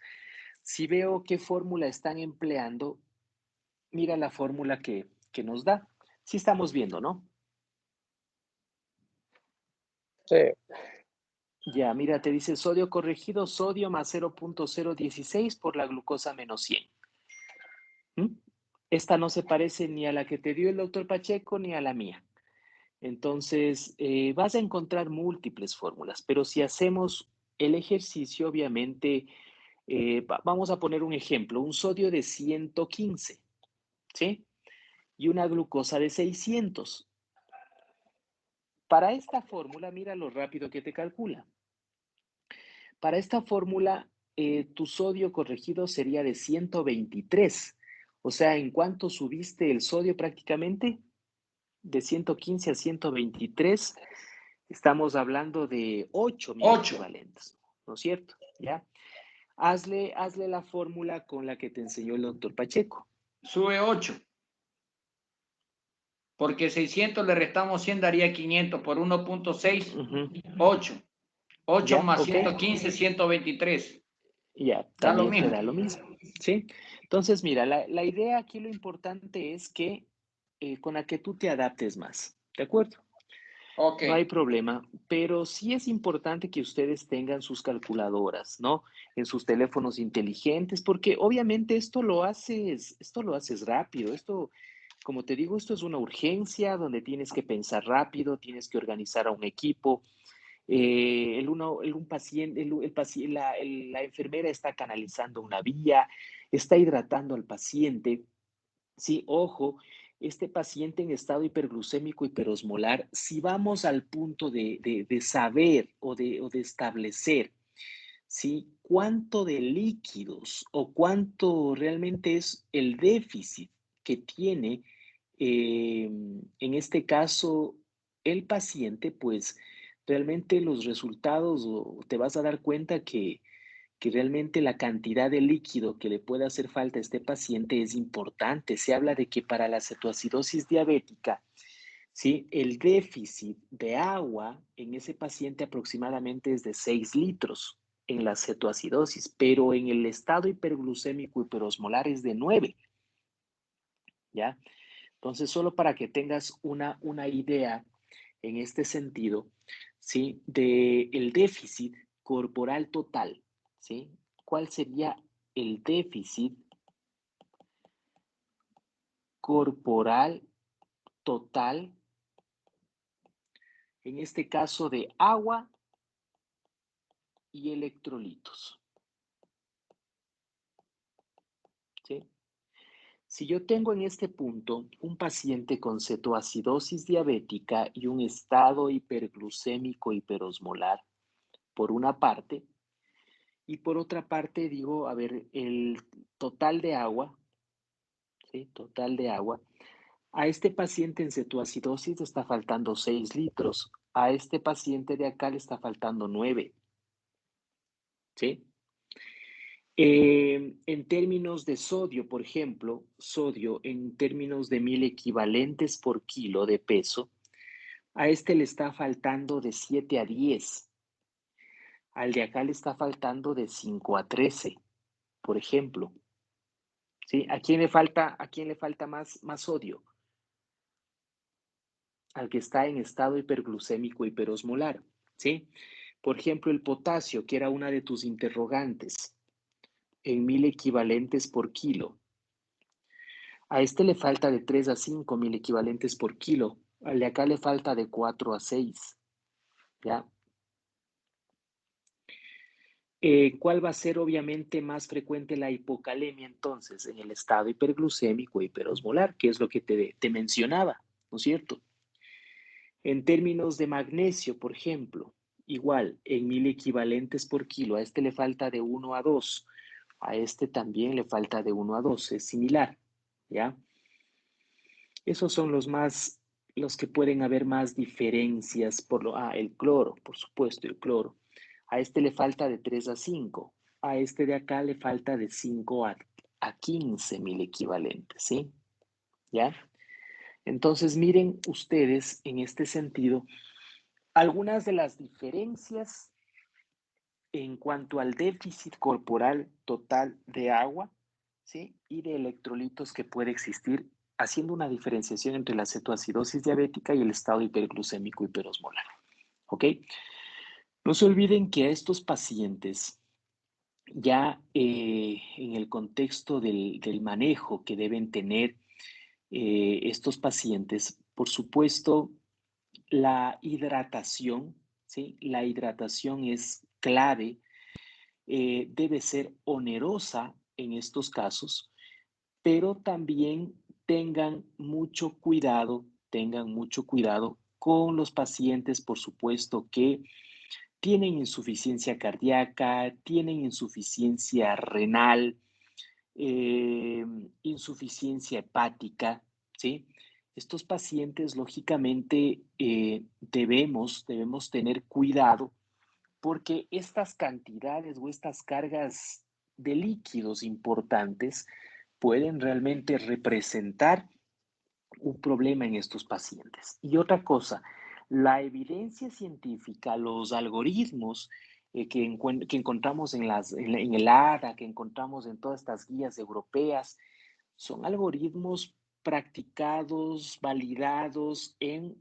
[SPEAKER 1] Si veo qué fórmula están empleando, mira la fórmula que nos da. Sí estamos viendo, ¿no?
[SPEAKER 6] Sí,
[SPEAKER 1] Ya, mira, te dice sodio corregido, sodio más 0.016 por la glucosa menos 100. ¿Mm? Esta no se parece ni a la que te dio el doctor Pacheco ni a la mía. Entonces, vas a encontrar múltiples fórmulas, pero si hacemos el ejercicio, obviamente, vamos a poner un ejemplo, un sodio de 115, ¿sí? Y una glucosa de 600. Para esta fórmula, mira lo rápido que te calcula. Para esta fórmula, tu sodio corregido sería de 123. O sea, ¿en cuánto subiste el sodio prácticamente? De 115 a 123, estamos hablando de 8
[SPEAKER 3] 8.
[SPEAKER 1] equivalentes, ¿no es cierto? ¿Ya? Hazle la fórmula con la que te enseñó el doctor Pacheco.
[SPEAKER 3] Sube 8. Porque 600 le restamos 100, daría 500 por 1.6,
[SPEAKER 1] Ujú.
[SPEAKER 3] 8. 8
[SPEAKER 1] ¿Ya?
[SPEAKER 3] más
[SPEAKER 1] ¿Ok?
[SPEAKER 3] 115, 123.
[SPEAKER 1] Ya,
[SPEAKER 3] Da lo
[SPEAKER 1] también te
[SPEAKER 3] mismo.
[SPEAKER 1] da lo mismo, ¿sí? Entonces, mira, la idea aquí lo importante es que con la que tú te adaptes más, ¿de acuerdo?
[SPEAKER 3] Ok.
[SPEAKER 1] No hay problema, pero sí es importante que ustedes tengan sus calculadoras, ¿no? En sus teléfonos inteligentes, porque obviamente esto lo haces rápido. Esto, como te digo, esto es una urgencia donde tienes que pensar rápido, tienes que organizar a un equipo. Un paciente, la enfermera está canalizando una vía, está hidratando al paciente. Sí, ojo, este paciente en estado hiperglucémico hiperosmolar, si vamos al punto de saber o de establecer, ¿sí? Cuánto de líquidos o cuánto realmente es el déficit que tiene, en este caso, el paciente, pues realmente los resultados o te vas a dar cuenta que realmente la cantidad de líquido que le puede hacer falta a este paciente es importante. Se habla de que para la cetoacidosis diabética, ¿sí? El déficit de agua en ese paciente aproximadamente es de 6 litros en la cetoacidosis, pero en el estado hiperglucémico hiperosmolar es de 9, ¿ya? Entonces, solo para que tengas una idea en este sentido, ¿sí? De el déficit corporal total, ¿sí? ¿Cuál sería el déficit corporal total, en este caso de agua y electrolitos? ¿Sí? Si yo tengo en este punto un paciente con cetoacidosis diabética y un estado hiperglucémico hiperosmolar, por una parte, y por otra parte digo, a ver, el total de agua, ¿sí? Total de agua. A este paciente en cetoacidosis le está faltando 6 litros. A este paciente de acá le está faltando 9, ¿sí? En términos de sodio, por ejemplo, sodio en términos de 1000 equivalentes por kilo de peso, a este le está faltando de 7 a 10. Al de acá le está faltando de 5 a 13, por ejemplo. ¿Sí? ¿A quién le falta más sodio? Al que está en estado hiperglucémico hiperosmolar. ¿Sí? Por ejemplo, el potasio, que era una de tus interrogantes, en 1000 equivalentes por kilo. A este le falta de 3 a 5 mil equivalentes por kilo. Al de acá le falta de 4 a 6. ¿Ya? ¿Cuál va a ser obviamente más frecuente la hipocalemia entonces? En el estado hiperglucémico hiperosmolar, que es lo que te mencionaba, ¿no es cierto? En términos de magnesio, por ejemplo, igual, en 1000 equivalentes por kilo, a este le falta de 1 a 2, a este también le falta de 1 a 2, es similar, ¿ya? Esos son los que pueden haber más diferencias, el cloro, por supuesto, el cloro. A este le falta de 3 a 5, a este de acá le falta de 5 a 15 mil equivalentes, ¿sí? ¿Ya? Entonces, miren ustedes en este sentido algunas de las diferencias en cuanto al déficit corporal total de agua, ¿sí? Y de electrolitos que puede existir, haciendo una diferenciación entre la cetoacidosis diabética y el estado hiperglucémico hiperosmolar. ¿Ok? No se olviden que a estos pacientes, ya en el contexto del manejo que deben tener estos pacientes, por supuesto, la hidratación, ¿sí? La hidratación es clave, debe ser onerosa en estos casos, pero también tengan mucho cuidado con los pacientes, por supuesto, que tienen insuficiencia cardíaca, tienen insuficiencia renal, eh, insuficiencia hepática, ¿sí? Estos pacientes, lógicamente, debemos tener cuidado porque estas cantidades o estas cargas de líquidos importantes pueden realmente representar un problema en estos pacientes. Y otra cosa, la evidencia científica, los algoritmos que encontramos en el ADA, que encontramos en todas estas guías europeas, son algoritmos practicados, validados en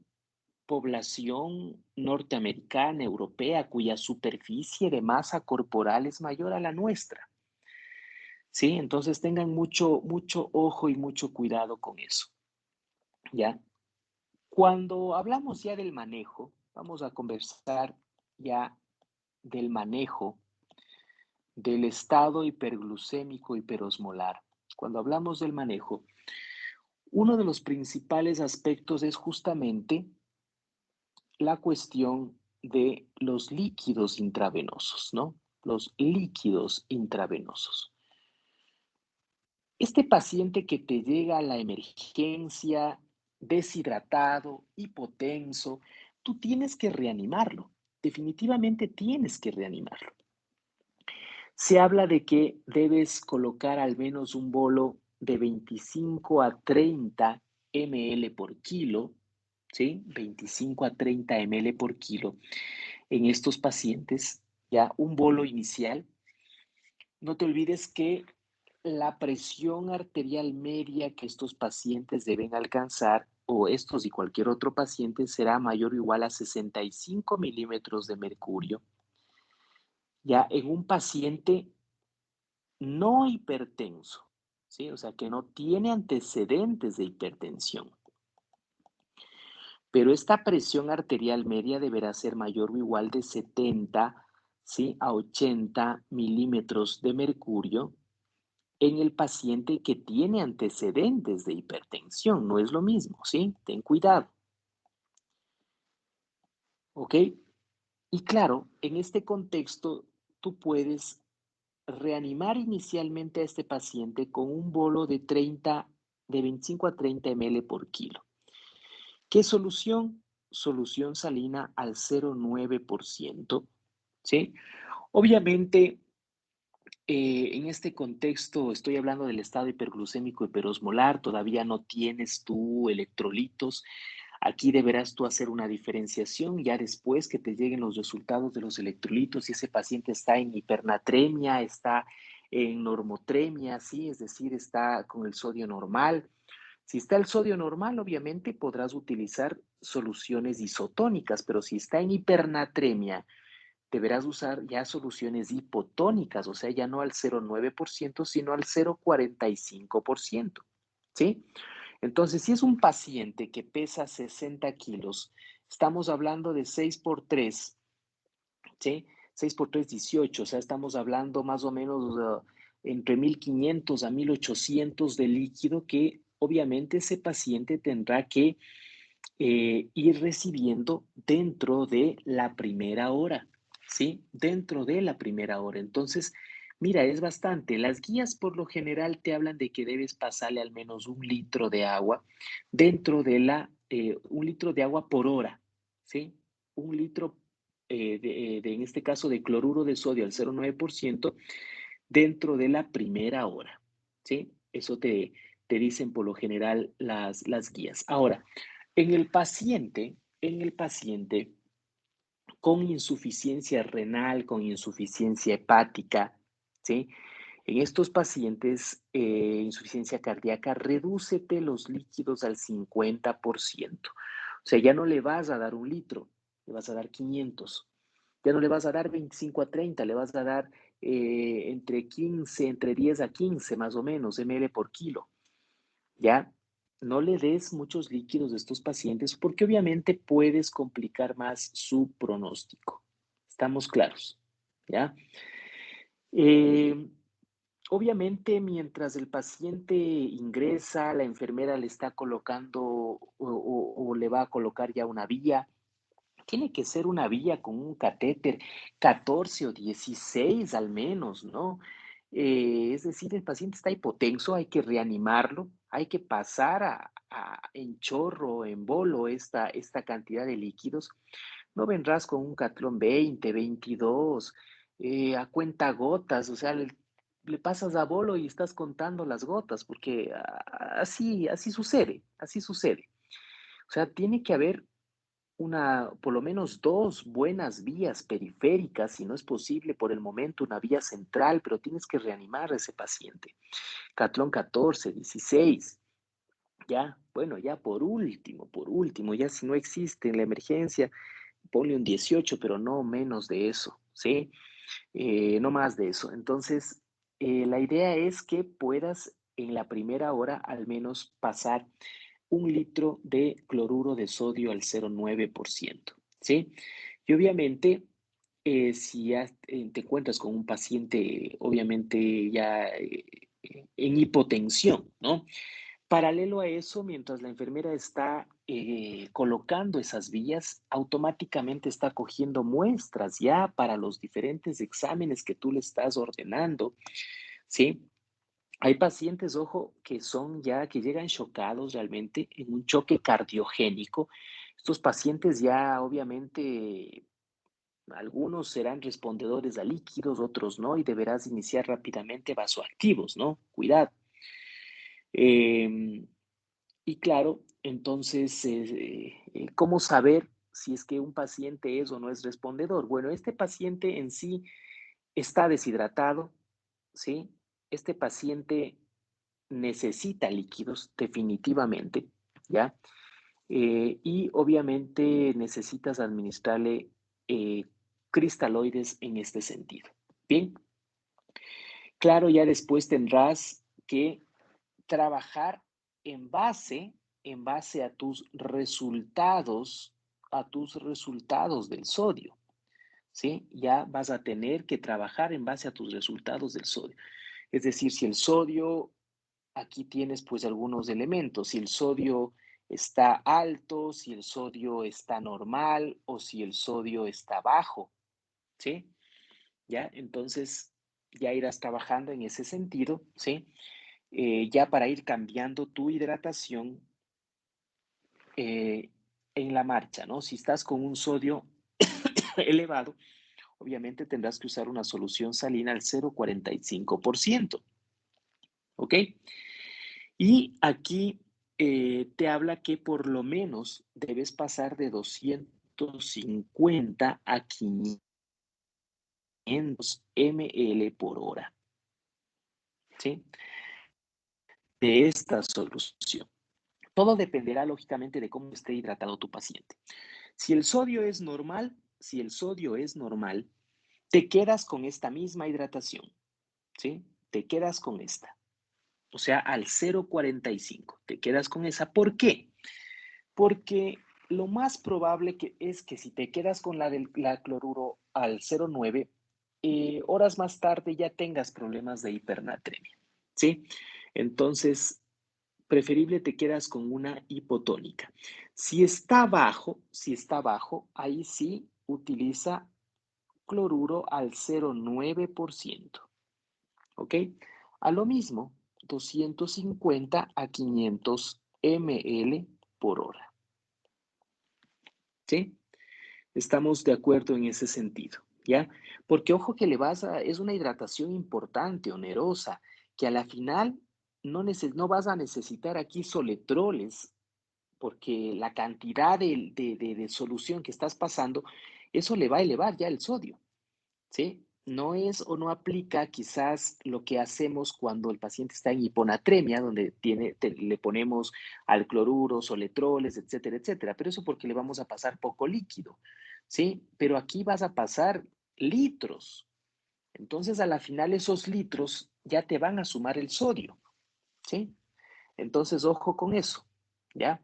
[SPEAKER 1] población norteamericana, europea, cuya superficie de masa corporal es mayor a la nuestra. ¿Sí? Entonces tengan mucho ojo y mucho cuidado con eso. ¿Ya? Cuando hablamos ya del manejo, vamos a conversar ya del manejo del estado hiperglucémico hiperosmolar. Cuando hablamos del manejo, uno de los principales aspectos es justamente la cuestión de los líquidos intravenosos, ¿no? Los líquidos intravenosos. Este paciente que te llega a la emergencia deshidratado, hipotenso, tú tienes que reanimarlo. Definitivamente tienes que reanimarlo. Se habla de que debes colocar al menos un bolo de 25 a 30 ml por kilo, ¿sí? 25 a 30 ml por kilo en estos pacientes, ya un bolo inicial. No te olvides que la presión arterial media que estos pacientes deben alcanzar, o estos y cualquier otro paciente, será mayor o igual a 65 milímetros de mercurio. Ya en un paciente no hipertenso, ¿sí? O sea, que no tiene antecedentes de hipertensión. Pero esta presión arterial media deberá ser mayor o igual de 70, ¿sí? A 80 milímetros de mercurio en el paciente que tiene antecedentes de hipertensión. No es lo mismo, ¿sí? Ten cuidado. ¿Ok? Y claro, en este contexto, tú puedes reanimar inicialmente a este paciente con un bolo de 25 a 30 ml por kilo. ¿Qué solución? Solución salina al 0,9%, ¿sí? Obviamente, en este contexto estoy hablando del estado hiperglucémico hiperosmolar, todavía no tienes tú electrolitos. Aquí deberás tú hacer una diferenciación ya después que te lleguen los resultados de los electrolitos, si ese paciente está en hipernatremia, está en normotremia, ¿sí? Es decir, está con el sodio normal. Si está el sodio normal, obviamente podrás utilizar soluciones isotónicas, pero si está en hipernatremia, deberás usar ya soluciones hipotónicas, o sea, ya no al 0,9%, sino al 0,45%, ¿sí? Entonces, si es un paciente que pesa 60 kilos, estamos hablando de 6 por 3, ¿sí? 6 por 3, 18, o sea, estamos hablando más o menos entre 1.500 a 1.800 de líquido que obviamente ese paciente tendrá que ir recibiendo dentro de la primera hora, ¿sí? Dentro de la primera hora. Entonces, mira, es bastante. Las guías por lo general te hablan de que debes pasarle al menos 1 litro de agua dentro de 1 litro de agua por hora, ¿sí? 1 litro, en este caso, de cloruro de sodio al 0,9% dentro de la primera hora, ¿sí? Eso te dicen por lo general las guías. Ahora, en el paciente con insuficiencia renal, con insuficiencia hepática, ¿sí? En estos pacientes, insuficiencia cardíaca, redúcete los líquidos al 50%. O sea, ya no le vas a dar 1 litro, le vas a dar 500. Ya no le vas a dar 25 a 30, le vas a dar entre 10 a 15 más o menos ml por kilo. ¿Ya? No le des muchos líquidos a estos pacientes porque obviamente puedes complicar más su pronóstico. ¿Estamos claros? ¿Ya? Eh, Obviamente, mientras el paciente ingresa, la enfermera le está colocando o le va a colocar ya una vía. Tiene que ser una vía con un catéter 14 o 16 al menos, ¿no? Es decir, el paciente está hipotenso, hay que reanimarlo, hay que pasar en chorro, en bolo esta cantidad de líquidos. No vendrás con un Catlón 20, 22, a cuenta gotas, o sea, le pasas a bolo y estás contando las gotas, porque así sucede, así sucede. O sea, tiene que haber por lo menos dos buenas vías periféricas, si no es posible por el momento una vía central, pero tienes que reanimar a ese paciente. Catlón 14, 16, ya, bueno, ya por último, ya si no existe en la emergencia, ponle un 18, pero no menos de eso, ¿sí? No más de eso. Entonces, la idea es que puedas en la primera hora al menos pasar 1 litro de cloruro de sodio al 0,9%, ¿sí? Y obviamente, si ya te encuentras con un paciente, obviamente ya en hipotensión, ¿no? Paralelo a eso, mientras la enfermera está colocando esas vías, automáticamente está cogiendo muestras ya para los diferentes exámenes que tú le estás ordenando, ¿sí? Hay pacientes, ojo, que llegan chocados realmente en un choque cardiogénico. Estos pacientes ya obviamente algunos serán respondedores a líquidos, otros no, y deberás iniciar rápidamente vasoactivos, ¿no? Cuidado. Eh, y claro, entonces, ¿cómo saber si es que un paciente es o no es respondedor? Bueno, este paciente en sí está deshidratado, ¿sí? Este paciente necesita líquidos definitivamente, ¿ya? Y obviamente necesitas administrarle eh, cristaloides en este sentido. Bien, claro, ya después tendrás que trabajar en base, en base a tus resultados del sodio, ¿sí? Ya vas a tener que trabajar en base a tus resultados del sodio. Es decir, si el sodio, aquí tienes pues algunos elementos, si el sodio está alto, si el sodio está normal o si el sodio está bajo, ¿sí? ¿Ya? Entonces, ya irás trabajando en ese sentido, ¿sí? Ya para ir cambiando tu hidratación en la marcha, ¿no? Si estás con un sodio elevado, obviamente tendrás que usar una solución salina al 0,45%, ¿ok? Y aquí te habla que por lo menos debes pasar de 250 a 500 ml por hora, ¿sí? De esta solución. Todo dependerá lógicamente de cómo esté hidratado tu paciente. Si el sodio es normal, te quedas con esta misma hidratación, ¿sí? Te quedas con esta. O sea, al 0,45. Te quedas con esa. ¿Por qué? Porque lo más probable es que si te quedas con la cloruro al 0,9, horas más tarde ya tengas problemas de hipernatremia, ¿sí? Entonces, preferible te quedas con una hipotónica. Si está bajo, ahí sí utiliza cloruro al 0,9%, ¿ok? A lo mismo, 250 a 500 ml por hora, ¿sí? Estamos de acuerdo en ese sentido, ¿ya? Porque ojo que es una hidratación importante, onerosa, que a la final no vas a necesitar aquí soletroles, porque la cantidad de solución que estás pasando, eso le va a elevar ya el sodio, ¿sí? No es o no aplica quizás lo que hacemos cuando el paciente está en hiponatremia, donde le ponemos al cloruro, soletroles, etcétera, etcétera. Pero eso porque le vamos a pasar poco líquido, ¿sí? Pero aquí vas a pasar litros. Entonces, a la final, esos litros ya te van a sumar el sodio, ¿sí? Entonces, ojo con eso, ¿ya?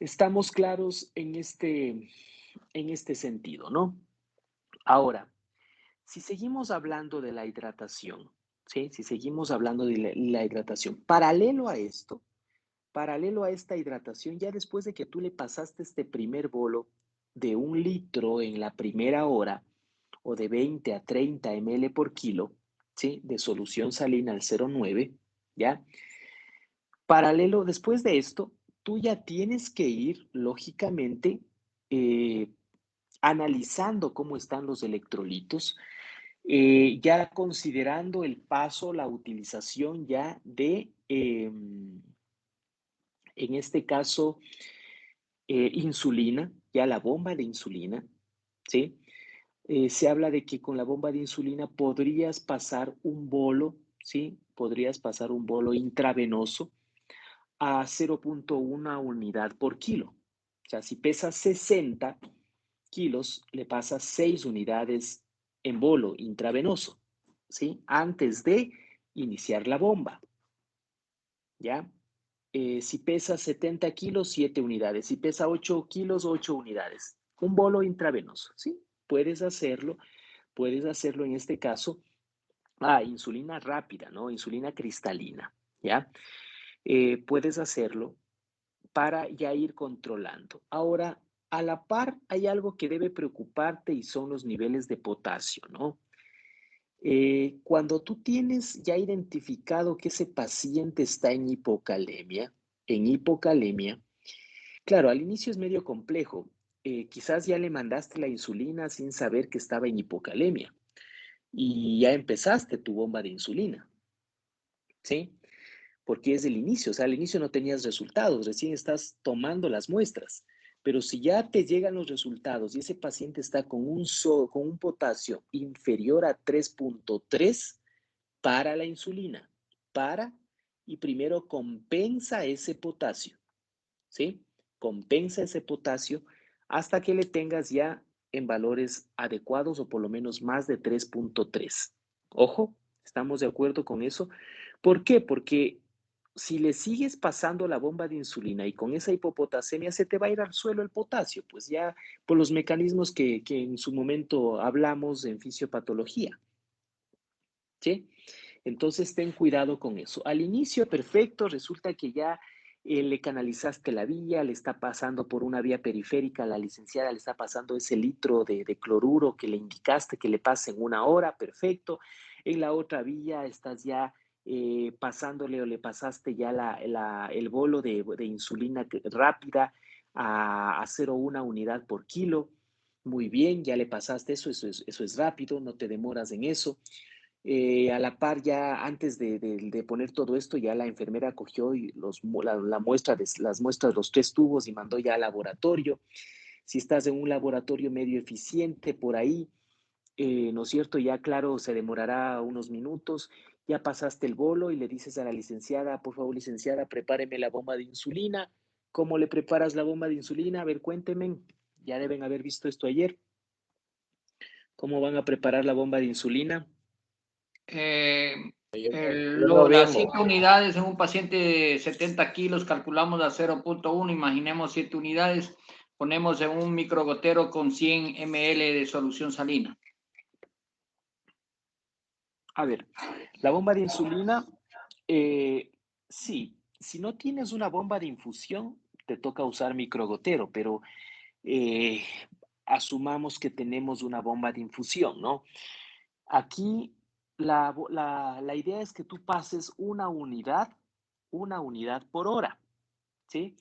[SPEAKER 1] Estamos claros en este sentido, ¿no? Ahora, si seguimos hablando de la hidratación, ¿sí? Si seguimos hablando de la hidratación, paralelo a esta hidratación, ya después de que tú le pasaste este primer bolo de 1 litro en la primera hora, o de 20 a 30 ml por kilo, ¿sí? De solución salina al 0,9, ¿ya? Paralelo, después de esto, tú ya tienes que ir, lógicamente, eh, analizando cómo están los electrolitos, ya considerando el paso, la utilización ya en este caso, insulina, ya la bomba de insulina, ¿sí? Se habla de que con la bomba de insulina podrías pasar un bolo, ¿sí? Podrías pasar un bolo intravenoso a 0,1 unidad por kilo. O sea, si pesas 60 kilos, le pasas 6 unidades en bolo intravenoso, ¿sí? Antes de iniciar la bomba, ¿ya? Si pesa 70 kilos, 7 unidades. Si pesa 8 kilos, 8 unidades. Un bolo intravenoso, ¿sí? Puedes hacerlo en este caso. Insulina rápida, ¿no? Insulina cristalina, ¿ya? Puedes hacerlo para ya ir controlando. Ahora, a la par, hay algo que debe preocuparte y son los niveles de potasio, ¿no? Cuando tú tienes ya identificado que ese paciente está en hipocalemia, claro, al inicio es medio complejo. Quizás ya le mandaste la insulina sin saber que estaba en hipocalemia y ya empezaste tu bomba de insulina, ¿sí? Porque es el inicio, o sea, al inicio no tenías resultados, recién estás tomando las muestras. Pero si ya te llegan los resultados y ese paciente está con un potasio inferior a 3,3, para la insulina, y primero compensa ese potasio, ¿sí? Compensa ese potasio hasta que le tengas ya en valores adecuados o por lo menos más de 3,3. Ojo, ¿estamos de acuerdo con eso? ¿Por qué? Porque si le sigues pasando la bomba de insulina y con esa hipopotasemia se te va a ir al suelo el potasio, pues ya por los mecanismos que en su momento hablamos en fisiopatología, ¿sí? Entonces, ten cuidado con eso. Al inicio, perfecto, resulta que ya le canalizaste la vía, le está pasando por una vía periférica, la licenciada le está pasando ese litro de cloruro que le indicaste que le pase en 1 hora, perfecto. En la otra vía estás ya pasándole o le pasaste ya el bolo de insulina rápida a 0,1 unidad por kilo. Muy bien, ya le pasaste eso, eso es rápido, no te demoras en eso. A la par, ya antes de poner todo esto, ya la enfermera cogió y las muestras, los 3 tubos y mandó ya al laboratorio. Si estás en un laboratorio medio eficiente por ahí, ¿no es cierto? Ya claro, se demorará unos minutos. Ya pasaste el bolo y le dices a la licenciada, por favor, licenciada, prepáreme la bomba de insulina. ¿Cómo le preparas la bomba de insulina? A ver, cuéntenme. Ya deben haber visto esto ayer. ¿Cómo van a preparar la bomba de insulina?
[SPEAKER 3] Las 7 unidades en un paciente de 70 kilos, calculamos a 0,1, imaginemos 7 unidades, ponemos en un microgotero con 100 ml de solución salina.
[SPEAKER 1] A ver, la bomba de insulina, sí, si no tienes una bomba de infusión, te toca usar microgotero, pero asumamos que tenemos una bomba de infusión, ¿no? Aquí la idea es que tú pases una unidad por hora, ¿sí?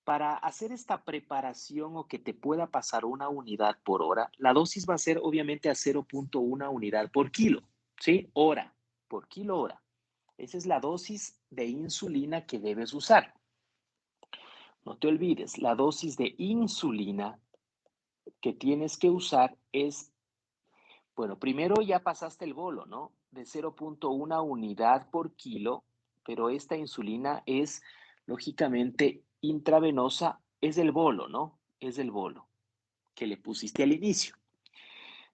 [SPEAKER 1] Para hacer esta preparación o que te pueda pasar una unidad por hora, la dosis va a ser obviamente a 0,1 unidad por kilo, ¿sí? Hora, por kilo hora. Esa es la dosis de insulina que debes usar. No te olvides, la dosis de insulina que tienes que usar es, bueno, primero ya pasaste el bolo, ¿no? De 0,1 unidad por kilo, pero esta insulina es lógicamente intravenosa, es el bolo, ¿no? Es el bolo que le pusiste al inicio.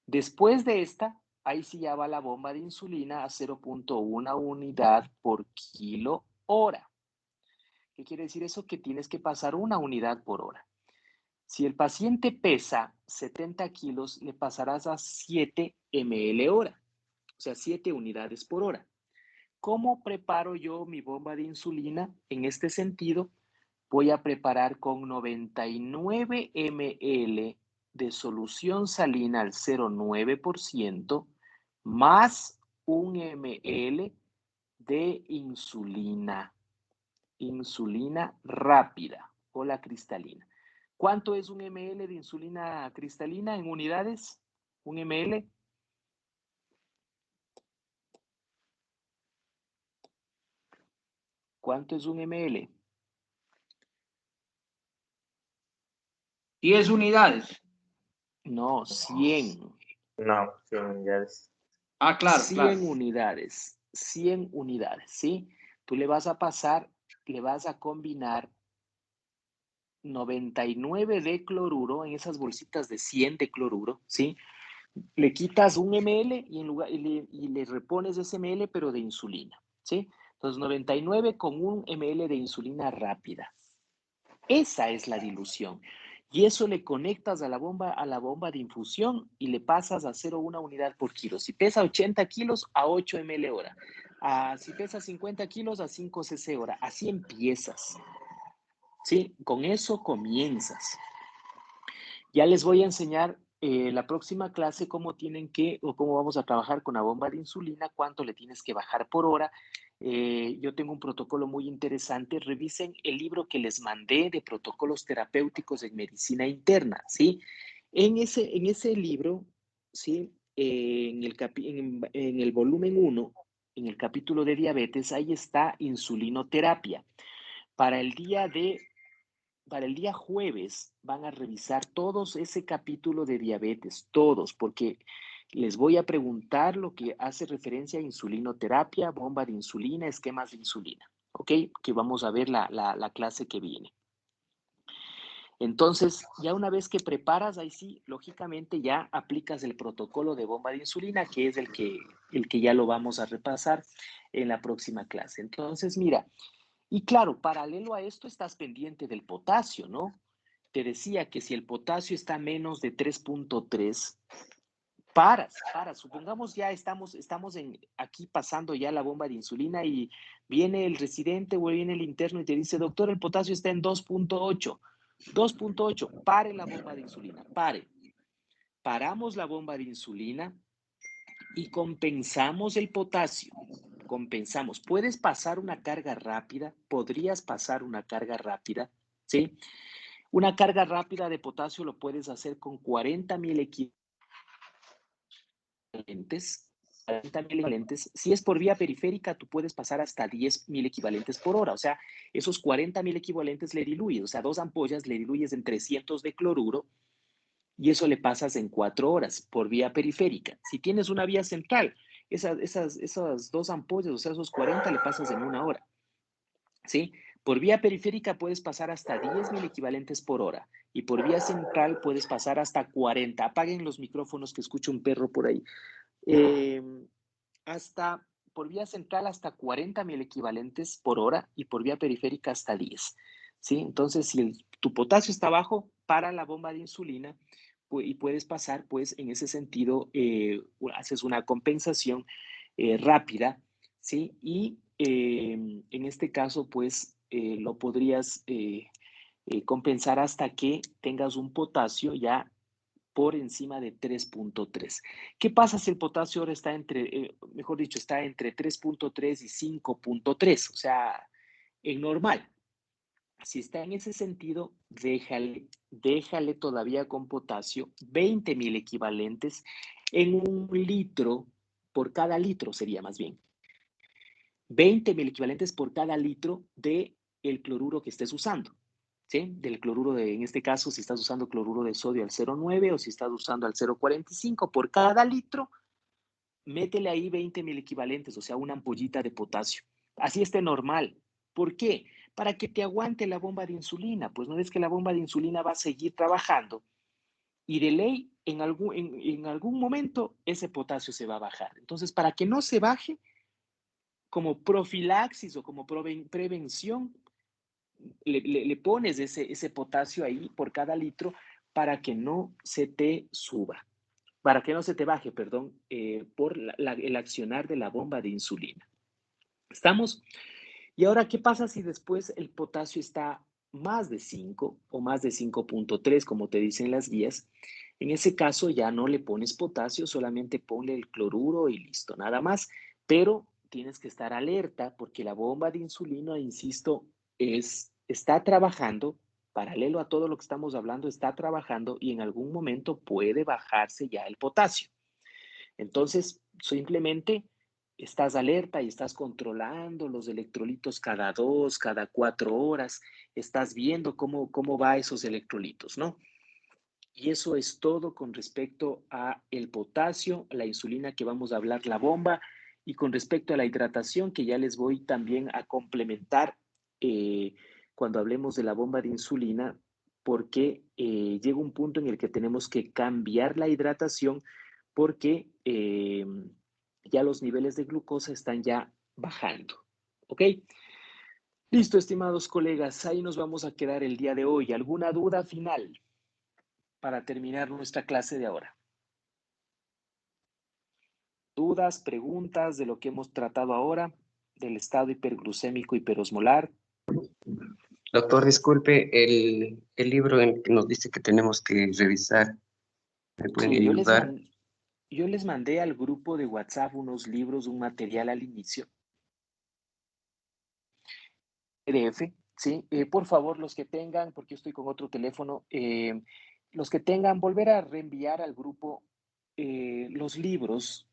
[SPEAKER 1] Después de esta, ahí sí ya va la bomba de insulina a 0,1 unidad por kilo hora. ¿Qué quiere decir eso? Que tienes que pasar 1 unidad por hora. Si el paciente pesa 70 kilos, le pasarás a 7 ml hora, o sea, 7 unidades por hora. ¿Cómo preparo yo mi bomba de insulina? En este sentido, voy a preparar con 99 ml de solución salina al 0,9% más 1 ml de insulina rápida o la cristalina. ¿Cuánto es 1 ml de insulina cristalina en unidades? 1 ml. ¿Cuánto es 1 ml?
[SPEAKER 3] 10 unidades.
[SPEAKER 1] No, 100.
[SPEAKER 6] No, 100 unidades.
[SPEAKER 3] Ah, claro,
[SPEAKER 1] 100
[SPEAKER 3] claro.
[SPEAKER 1] unidades. 100 unidades, ¿sí? Tú le vas a pasar, le vas a combinar 99 de cloruro en esas bolsitas de 100 de cloruro, ¿sí? Le quitas 1 ml y le repones ese ml, pero de insulina, ¿sí? Entonces, 99 con 1 ml de insulina rápida. Esa es la dilución. Y eso le conectas a la bomba de infusión y le pasas a 0,1 unidad por kilo. Si pesa 80 kilos, a 8 ml hora. Si pesa 50 kilos, a 5 cc hora. Así empiezas. ¿Sí? Con eso comienzas. Ya les voy a enseñar la próxima clase cómo vamos a trabajar con la bomba de insulina, cuánto le tienes que bajar por hora. Yo tengo un protocolo muy interesante. Revisen el libro que les mandé de protocolos terapéuticos en medicina interna, ¿sí? En ese libro, ¿sí? En el volumen 1, en el capítulo de diabetes, ahí está insulinoterapia. Para el día jueves van a revisar todos ese capítulo de diabetes, todos, porque les voy a preguntar lo que hace referencia a insulinoterapia, bomba de insulina, esquemas de insulina, ¿ok? Que vamos a ver la clase que viene. Entonces, ya una vez que preparas, ahí sí, lógicamente ya aplicas el protocolo de bomba de insulina, que es el que ya lo vamos a repasar en la próxima clase. Entonces, mira, y claro, paralelo a esto estás pendiente del potasio, ¿no? Te decía que si el potasio está menos de 3,3, Paras, supongamos ya estamos aquí pasando ya la bomba de insulina y viene el residente o viene el interno y te dice, doctor, el potasio está en 2.8. 2.8, pare la bomba de insulina, pare. Paramos la bomba de insulina y compensamos el potasio. Compensamos. ¿Puedes pasar una carga rápida? ¿Podrías pasar una carga rápida? ¿Sí? Una carga rápida de potasio lo puedes hacer con 40,000 equivalentes. 40,000 equivalentes. Si es por vía periférica, tú puedes pasar hasta 10,000 equivalentes por hora. O sea, esos 40,000 equivalentes le diluyes. O sea, 2 ampollas le diluyes en 300 de cloruro y eso le pasas en 4 horas por vía periférica. Si tienes una vía central, esas 2 ampollas, o sea, esos 40 le pasas en 1 hora. ¿Sí? Por vía periférica puedes pasar hasta 10,000 equivalentes por hora y por vía central puedes pasar hasta 40. Apaguen los micrófonos que escucho un perro por ahí. Por vía central hasta 40,000 equivalentes por hora y por vía periférica hasta 10. ¿Sí? Entonces, si tu potasio está bajo, para la bomba de insulina y puedes pasar, pues, en ese sentido, haces una compensación rápida, ¿sí? Y en este caso, pues, lo podrías compensar hasta que tengas un potasio ya por encima de 3.3. ¿Qué pasa si el potasio ahora está mejor dicho, está entre 3.3 y 5.3? O sea, en normal. Si está en ese sentido, déjale todavía con potasio 20,000 equivalentes en 1 litro, por cada litro sería más bien. 20,000 equivalentes por cada litro del cloruro que estés usando. ¿Sí? Del cloruro en este caso, si estás usando cloruro de sodio al 0,9 o si estás usando al 0,45, por cada litro, métele ahí 20,000 equivalentes, o sea, una ampollita de potasio. Así esté normal. ¿Por qué? Para que te aguante la bomba de insulina. Pues no ves que la bomba de insulina va a seguir trabajando y de ley en algún momento ese potasio se va a bajar. Entonces, para que no se baje, como profilaxis o como prevención, le pones ese potasio ahí por cada litro para que no se te suba, para que no se te baje, perdón, por el accionar de la bomba de insulina. ¿Estamos? Y ahora, ¿qué pasa si después el potasio está más de 5 o más de 5.3, como te dicen las guías? En ese caso ya no le pones potasio, solamente ponle el cloruro y listo, nada más. Pero tienes que estar alerta porque la bomba de insulina, insisto, está trabajando, paralelo a todo lo que estamos hablando, está trabajando y en algún momento puede bajarse ya el potasio. Entonces, simplemente estás alerta y estás controlando los electrolitos cada 2, cada 4 horas, estás viendo cómo va esos electrolitos, ¿no? Y eso es todo con respecto a el potasio, la insulina que vamos a hablar, la bomba, y con respecto a la hidratación que ya les voy también a complementar cuando hablemos de la bomba de insulina, porque llega un punto en el que tenemos que cambiar la hidratación porque ya los niveles de glucosa están ya bajando. ¿Ok? Listo, estimados colegas, ahí nos vamos a quedar el día de hoy. ¿Alguna duda final para terminar nuestra clase de ahora? ¿Dudas, preguntas de lo que hemos tratado ahora, del estado hiperglucémico hiperosmolar?
[SPEAKER 7] Doctor, disculpe, el libro en que nos dice que tenemos que revisar, ¿me pueden
[SPEAKER 1] Sí,
[SPEAKER 7] ayudar?
[SPEAKER 1] yo les mandé al grupo de WhatsApp unos libros, un material al inicio. PDF, ¿sí? Por favor, los que tengan, porque yo estoy con otro teléfono, los que tengan, volver a reenviar al grupo los libros,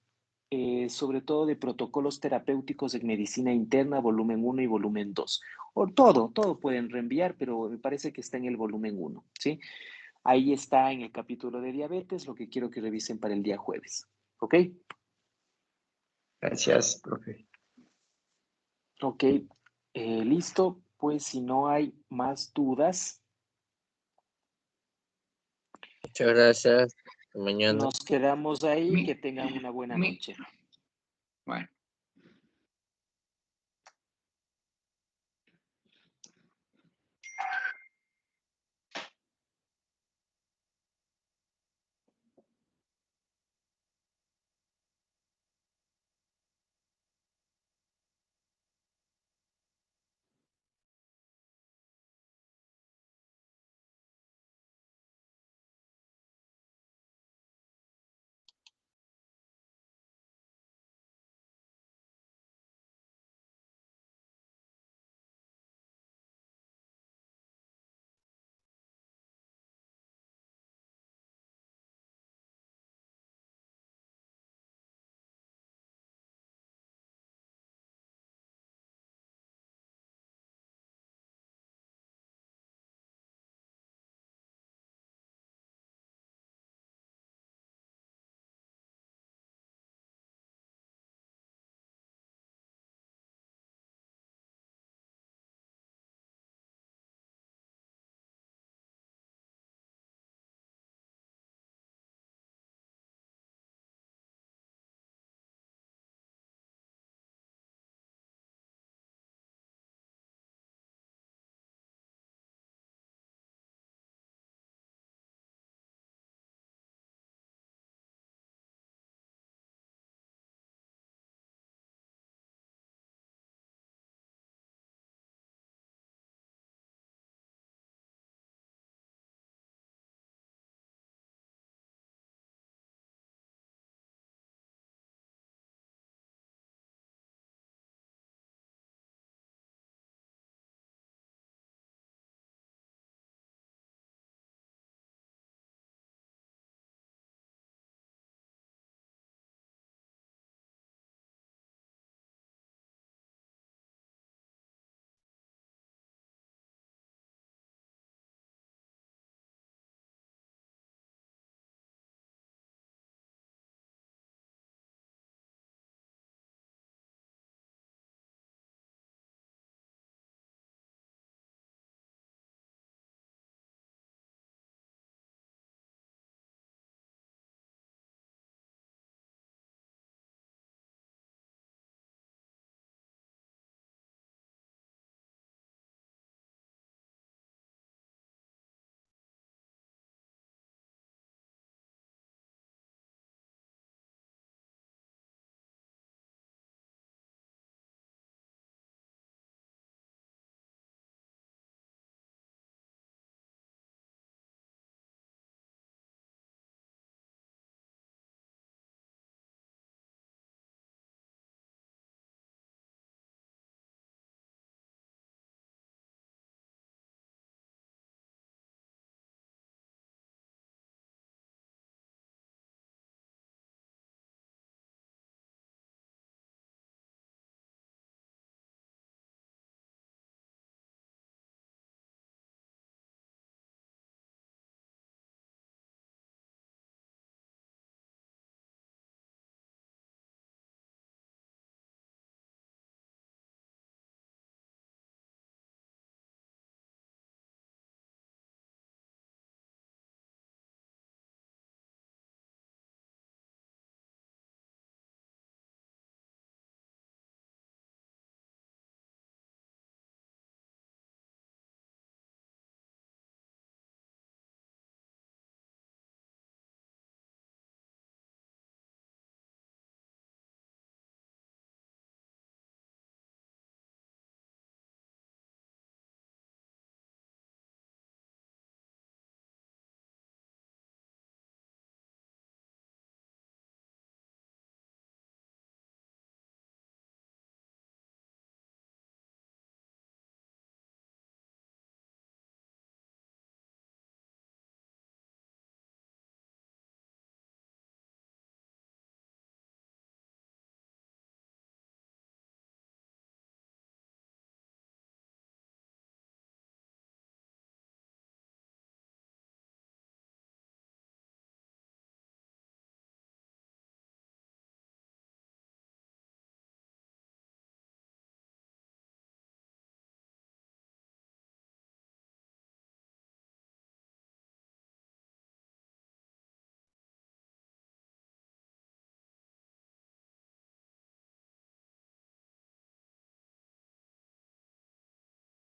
[SPEAKER 1] sobre todo de protocolos terapéuticos en medicina interna, volumen 1 y volumen 2. O todo pueden reenviar, pero me parece que está en el volumen 1, ¿sí? Ahí está en el capítulo de diabetes, lo que quiero que revisen para el día jueves, ¿ok?
[SPEAKER 7] Gracias, profe.
[SPEAKER 1] Ok, listo, pues si no hay más dudas,
[SPEAKER 6] Muchas gracias. Hasta mañana.
[SPEAKER 1] nos quedamos ahí, que tengan una buena noche.
[SPEAKER 3] Bueno.